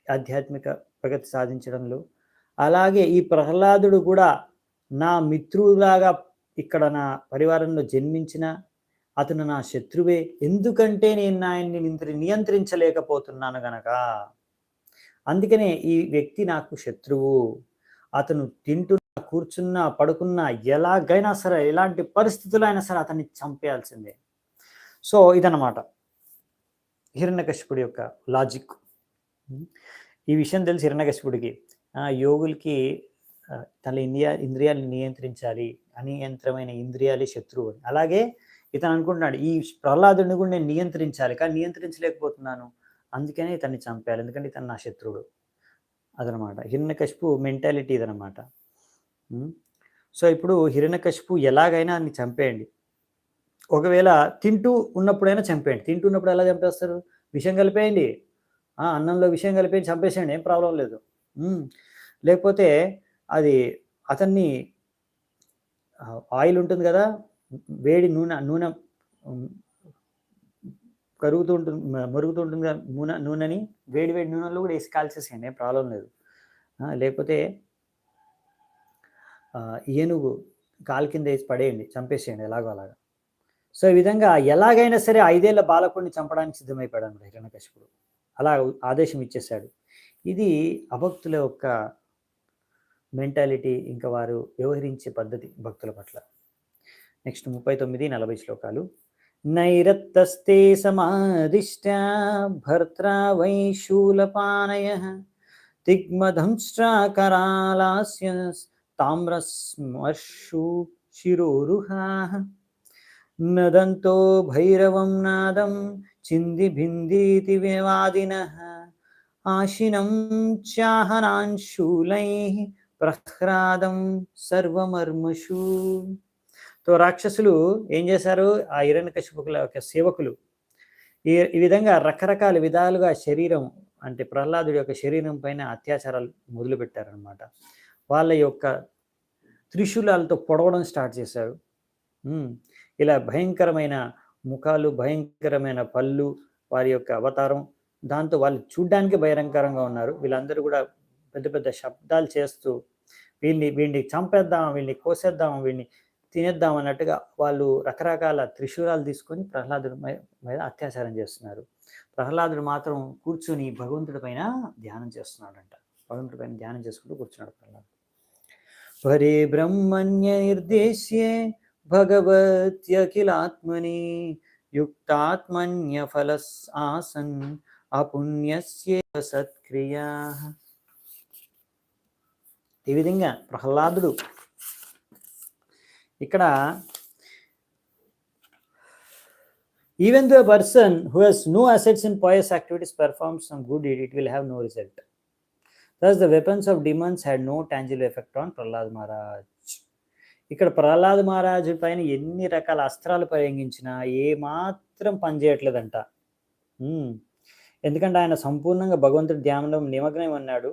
ఆధ్యాత్మిక ప్రగతి సాధించడంలో, అలాగే ఈ ప్రహ్లాదుడు కూడా నా మిత్రులాగా ఇక్కడ నా పరివారంలో జన్మించిన అతను నా శత్రువే. ఎందుకంటే నేను ఆయన్ని నియంత్రించలేకపోతున్నాను గనక. అందుకనే ఈ వ్యక్తి నాకు శత్రువు. అతను తింటున్నా, కూర్చున్నా, పడుకున్నా, ఎలాగైనా సరే, ఎలాంటి పరిస్థితుల్లో అయినా సరే అతన్ని చంపేయాల్సిందే. సో ఇదన్నమాట హిరణ్యకశిపుడి యొక్క లాజిక్. ఈ విషయం తెలిసి హిరణ్యకశిపుడికి యోగులకి తన ఇంద్రియాలను నియంత్రించాలి, అనియంత్రమైన ఇంద్రియాలే శత్రువు. అలాగే ఇతను అనుకుంటున్నాడు, ఈ ప్రహ్లాదుడిని కూడా నేను నియంత్రించాలి, కానీ నియంత్రించలేకపోతున్నాను, అందుకనే ఇతన్ని చంపేయాలి, ఎందుకంటే ఇతను నా శత్రువుడు. అదనమాట హిరణ్యకశిపు మెంటాలిటీ ఇదనమాట. సో ఇప్పుడు హిరణ్యకశిపు ఎలాగైనా అన్ని చంపేయండి. ఒకవేళ తింటూ ఉన్నప్పుడైనా చంపేయండి. తింటున్నప్పుడు ఎలా చంపేస్తారు? విషం కలిపేయండి, అన్నంలో విషయం కలిపేయండి, చంపేసేయండి, ఏం ప్రాబ్లం లేదు. లేకపోతే అది అతన్ని ఆయిల్ ఉంటుంది కదా, వేడి నూనె కరుగుతూ ఉంటుంది, మరుగుతూ ఉంటుంది కదా నూనెని, వేడి నూనెలో కూడా వేసి కాల్చేసేయండి, ఏం ప్రాబ్లం లేదు. లేకపోతే ఏనుగు కాలు కింద వేసి పడేయండి, చంపేసేయండి ఎలాగో అలాగా. సో ఈ విధంగా ఎలాగైనా సరే 5 ఏళ్ల బాలకుడిని చంపడానికి సిద్ధమైపోయాడు అన్నమాట హిరణ్యకశిపుడు. అలా ఆదేశం ఇచ్చేశాడు. ఇది అభక్తుల యొక్క మెంటాలిటీ, ఇంకా వారు వ్యవహరించే పద్ధతి భక్తుల పట్ల. నెక్స్ట్ 39-40 శ్లోకాలు. నైరత్తస్తే సమాదిష్టా భర్త్రా వై శూలపానయః తిగ్మదంష్ట్రాకరాలాస్య తామ్రస్మర్షు శిరోరుహాః నదంతో భైరవం నాదం చింది భిందీతి వివాదినః ఆశినం చాహనాన్ శూలైః ప్రహ్లాదం సర్వమర్మషు. తో రాక్షసులు ఏం చేశారు? ఆ హిరణ్యకశిపుల యొక్క సేవకులు ఈ విధంగా రకరకాల విధాలుగా శరీరం అంటే ప్రహ్లాదుడి యొక్క శరీరం పైన అత్యాచారాలు మొదలుపెట్టారనమాట. వాళ్ళ యొక్క త్రిశూలాలతో పొడవడం స్టార్ట్ చేశారు. ఇలా భయంకరమైన ముఖాలు, భయంకరమైన పళ్ళు, వారి యొక్క అవతారం, దాంతో వాళ్ళు చూడ్డానికి భయంకరంగా ఉన్నారు. వీళ్ళందరూ కూడా పెద్ద పెద్ద శబ్దాలు చేస్తూ వీడిని చంపేద్దాం, వీడిని కోసేద్దాం, వీడిని తినేద్దాం అన్నట్టుగా వాళ్ళు రకరకాల త్రిశూలాలు తీసుకొని ప్రహ్లాదుడి మీద అత్యాచారం చేస్తున్నారు. ప్రహ్లాదుడు మాత్రం కూర్చొని భగవంతుడి పైన ధ్యానం చేస్తున్నాడంట. భగవంతుడి పైన ధ్యానం చేసుకుంటూ కూర్చున్నాడు ప్రహ్లాదుడు. పరే బ్రహ్మణ్య నిర్దేశ్యే భగవత్యఖిలాత్మని యుక్తాత్మన్య ఫలస్ ఆసన్ అపుణ్యస్య సత్క్రియా. ఈ విధంగా ప్రహ్లాదుడు ఇక్కడ even though a person who has no assets in pious activities performs some good deed, it will have no result. Thus the weapons of demons had no tangible effect on Prahlad Maharaj. ఇక్కడ ప్రహ్లాద్ మహారాజు పైన ఎన్ని రకాల అస్త్రాలు ప్రయోగించినా ఏమాత్రం పనిచేయట్లేదంట. ఎందుకంటే ఆయన సంపూర్ణంగా భగవంతుడి ధ్యానంలో నిమగ్నం ఉన్నాడు.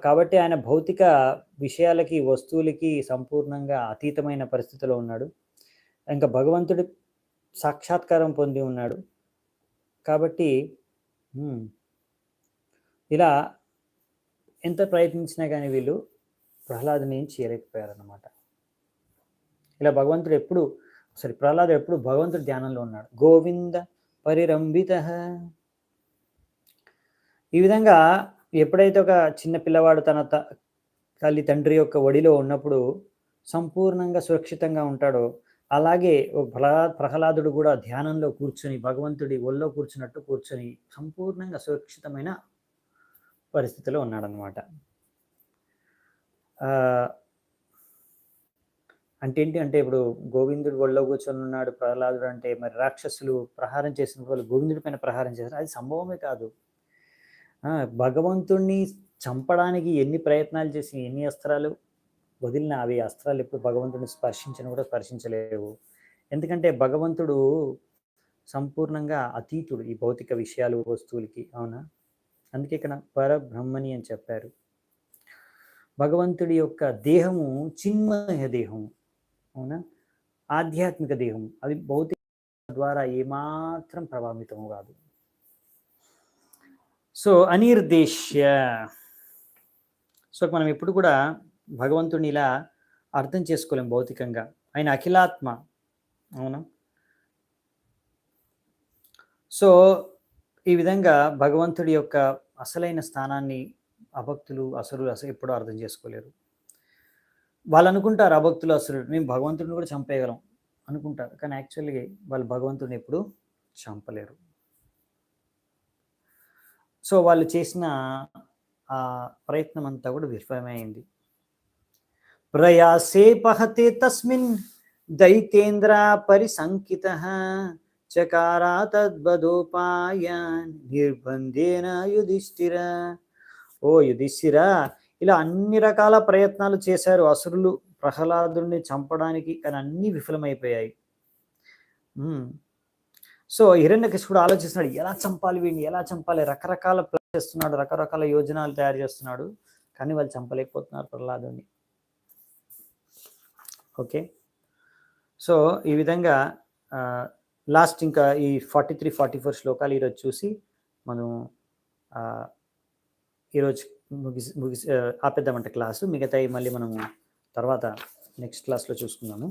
కాబట్టి ఆయన భౌతిక విషయాలకి, వస్తువులకి సంపూర్ణంగా అతీతమైన పరిస్థితిలో ఉన్నాడు. ఇంకా భగవంతుడి సాక్షాత్కారం పొంది ఉన్నాడు. కాబట్టి ఇలా ఎంత ప్రయత్నించినా కానీ వీళ్ళు ప్రహ్లాదుని చేయలేకపోయారన్నమాట. ఇలా ప్రహ్లాదుడు ఎప్పుడు భగవంతుడి ధ్యానంలో ఉన్నాడు. గోవింద పరిరంభిత. ఈ విధంగా ఎప్పుడైతే ఒక చిన్న పిల్లవాడు తన తల్లి తండ్రి యొక్క ఒడిలో ఉన్నప్పుడు సంపూర్ణంగా సురక్షితంగా ఉంటాడో, అలాగే ప్రహ్లాదుడు కూడా ధ్యానంలో కూర్చొని భగవంతుడి ఒళ్ళో కూర్చొని సంపూర్ణంగా సురక్షితమైన పరిస్థితిలో ఉన్నాడనమాట. అంటే ఇప్పుడు గోవిందుడు ఒళ్ళో కూర్చొని ఉన్నాడు ప్రహ్లాదుడు అంటే, మరి రాక్షసులు ప్రహారం చేసిన వాళ్ళు గోవిందుడి పైన ప్రహారం చేశారు, అది సంభవమే కాదు. భగవంతుణ్ణి చంపడానికి ఎన్ని ప్రయత్నాలు చేసి, ఎన్ని అస్త్రాలు వదిలిన అవి అస్త్రాలు ఎప్పుడు భగవంతుడిని కూడా స్పర్శించలేవు. ఎందుకంటే భగవంతుడు సంపూర్ణంగా అతీతుడు ఈ భౌతిక విషయాలు, వస్తువులకి. అవునా? అందుకే ఇక్కడ పరబ్రహ్మని అని చెప్పారు. భగవంతుడి యొక్క దేహము చిన్మయ దేహము, అవునా, ఆధ్యాత్మిక దేహము. అది భౌతిక ద్వారా ఏమాత్రం ప్రభావితం కాదు. సో అనిర్దేశ్య. సో మనం ఎప్పుడు కూడా భగవంతుడిని ఇలా అర్థం చేసుకోలేం భౌతికంగా. ఆయన అఖిలాత్మ, అవునా. సో ఈ విధంగా భగవంతుడి యొక్క అసలైన స్థానాన్ని అభక్తులు, అసురులు ఎప్పుడూ అర్థం చేసుకోలేరు. వాళ్ళు అనుకుంటారు, అభక్తులు, అసురులు, మేము భగవంతుడిని కూడా చంపేయగలం అనుకుంటారు. కానీ యాక్చువల్గా వాళ్ళు భగవంతుడిని ఎప్పుడు చంపలేరు. సో వాళ్ళు చేసిన ఆ ప్రయత్నం అంతా కూడా విఫలమైంది. ప్రయాసే పహతే తస్మిన్ దైతేంద్ర పరిసంకితః చకారా తద్బదోపాయాన్ నిర్బంధేన యుధిష్ఠిర. ఓ యుధిష్ఠిర, ఇలా అన్ని రకాల ప్రయత్నాలు చేశారు అసురులు ప్రహ్లాదుడిని చంపడానికి, కానీ అన్నీ విఫలమైపోయాయి. సో హిరణ్యకశిపుడు ఆలోచిస్తున్నాడు, ఎలా చంపాలి వీడిని, ఎలా చంపాలి, రకరకాల ప్లాన్ చేస్తున్నాడు, రకరకాల యోజనాలు తయారు చేస్తున్నాడు, కానీ వాళ్ళు చంపలేకపోతున్నారు ప్రహ్లాదుని. ఓకే, సో ఈ విధంగా లాస్ట్ ఇంకా ఈ 43-44 శ్లోకాలు ఈరోజు చూసి మనం ఈరోజు ముగిసి ఆపేద్దామంటే క్లాసు. మిగతాయి మళ్ళీ మనము తర్వాత నెక్స్ట్ క్లాస్లో చూసుకుందాము.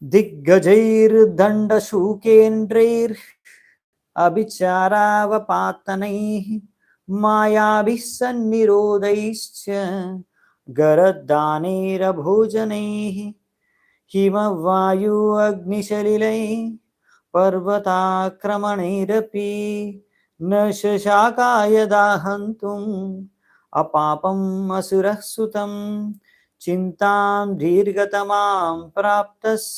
దిగ్గజైర్దండశూకేంద్రైర్ అభిచారావపాతనైః మాయాభిః సన్నిరోధైశ్చ గరద్దానైరభోజనైః హిమవాయు అగ్నిశలిలైః పర్వతాక్రమణైరపి న శశాకాయ దాహంతుం అపాపం అసురః సుతం చింతాం దీర్ఘతమాం ప్రాప్తస్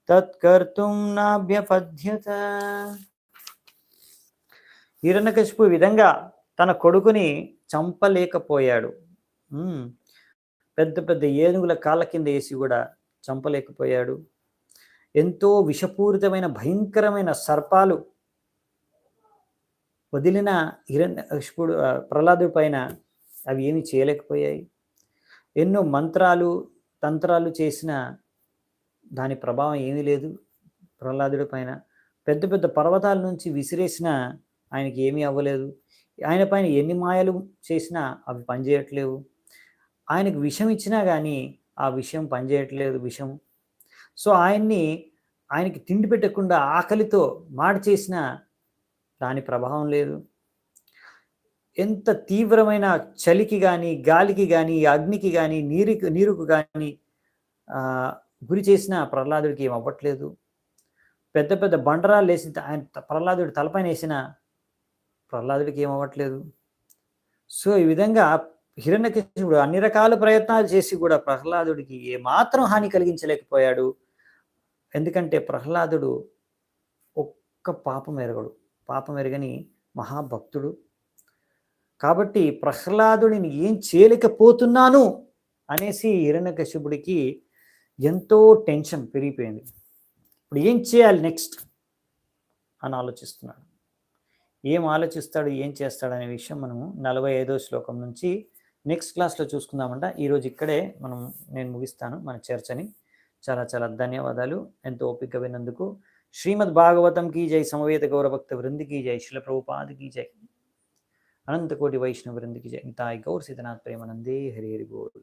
తత్కర్తుం నాభ్యపద్యత. హిరణ్యకశిపు విధంగా తన కొడుకుని చంపలేకపోయాడు. పెద్ద పెద్ద ఏనుగుల కాళ్ళ కింద వేసి కూడా చంపలేకపోయాడు. ఎంతో విషపూరితమైన భయంకరమైన సర్పాలు వదిలిన హిరణ్యకశిపుడు ప్రహ్లాదుడి పైన అవి ఏమి చేయలేకపోయాయి. ఎన్నో మంత్రాలు తంత్రాలు చేసిన దాని ప్రభావం ఏమీ లేదు ప్రహ్లాదుడి పైన. పెద్ద పెద్ద పర్వతాల నుంచి విసిరేసిన ఆయనకి ఏమీ అవ్వలేదు. ఆయన పైన ఎన్ని మాయలు చేసినా అవి పనిచేయట్లేవు. ఆయనకు విషం ఇచ్చినా కానీ ఆ విషయం పనిచేయట్లేదు విషం. సో ఆయనకి తిండి పెట్టకుండా ఆకలితో మాడి చేసిన దాని ప్రభావం లేదు. ఎంత తీవ్రమైన చలికి కానీ గాలికి కానీ అగ్నికి కానీ నీరుకు కానీ గురి చేసిన ప్రహ్లాదుడికి ఏం అవ్వట్లేదు. పెద్ద పెద్ద బండరాలు వేసి ఆయన ప్రహ్లాదుడి తలపైన వేసిన ప్రహ్లాదుడికి ఏమవ్వట్లేదు. సో ఈ విధంగా హిరణ్యకశిపుడు అన్ని రకాల ప్రయత్నాలు చేసి కూడా ప్రహ్లాదుడికి ఏమాత్రం హాని కలిగించలేకపోయాడు. ఎందుకంటే ప్రహ్లాదుడు ఒక్క పాపం ఎరగని మహాభక్తుడు. కాబట్టి ప్రహ్లాదుడిని ఏం చేయలేకపోతున్నాను అనేసి హిరణ్యకశిపుడికి ఎంతో టెన్షన్ పెరిగిపోయింది. ఇప్పుడు ఏం చేయాలి నెక్స్ట్ అని ఆలోచిస్తున్నాడు. ఏం ఆలోచిస్తాడు, ఏం చేస్తాడనే విషయం మనము 45వ శ్లోకం నుంచి నెక్స్ట్ క్లాస్లో చూసుకుందామంట. ఈరోజు ఇక్కడే నేను ముగిస్తాను మన చర్చని. చాలా చాలా ధన్యవాదాలు ఎంతో ఓపిక విన్నందుకు. శ్రీమద్ భాగవతం కీ జై, సమవేత గౌరభక్త వృంది కీ జై, శిల ప్రభుపాద కీ జై, అనంత కోటి వైష్ణవ వృంది కీ జై. నితాయ్ గౌర్ సీతనాథ్ ప్రేమానందే. హరి హరి బోల్.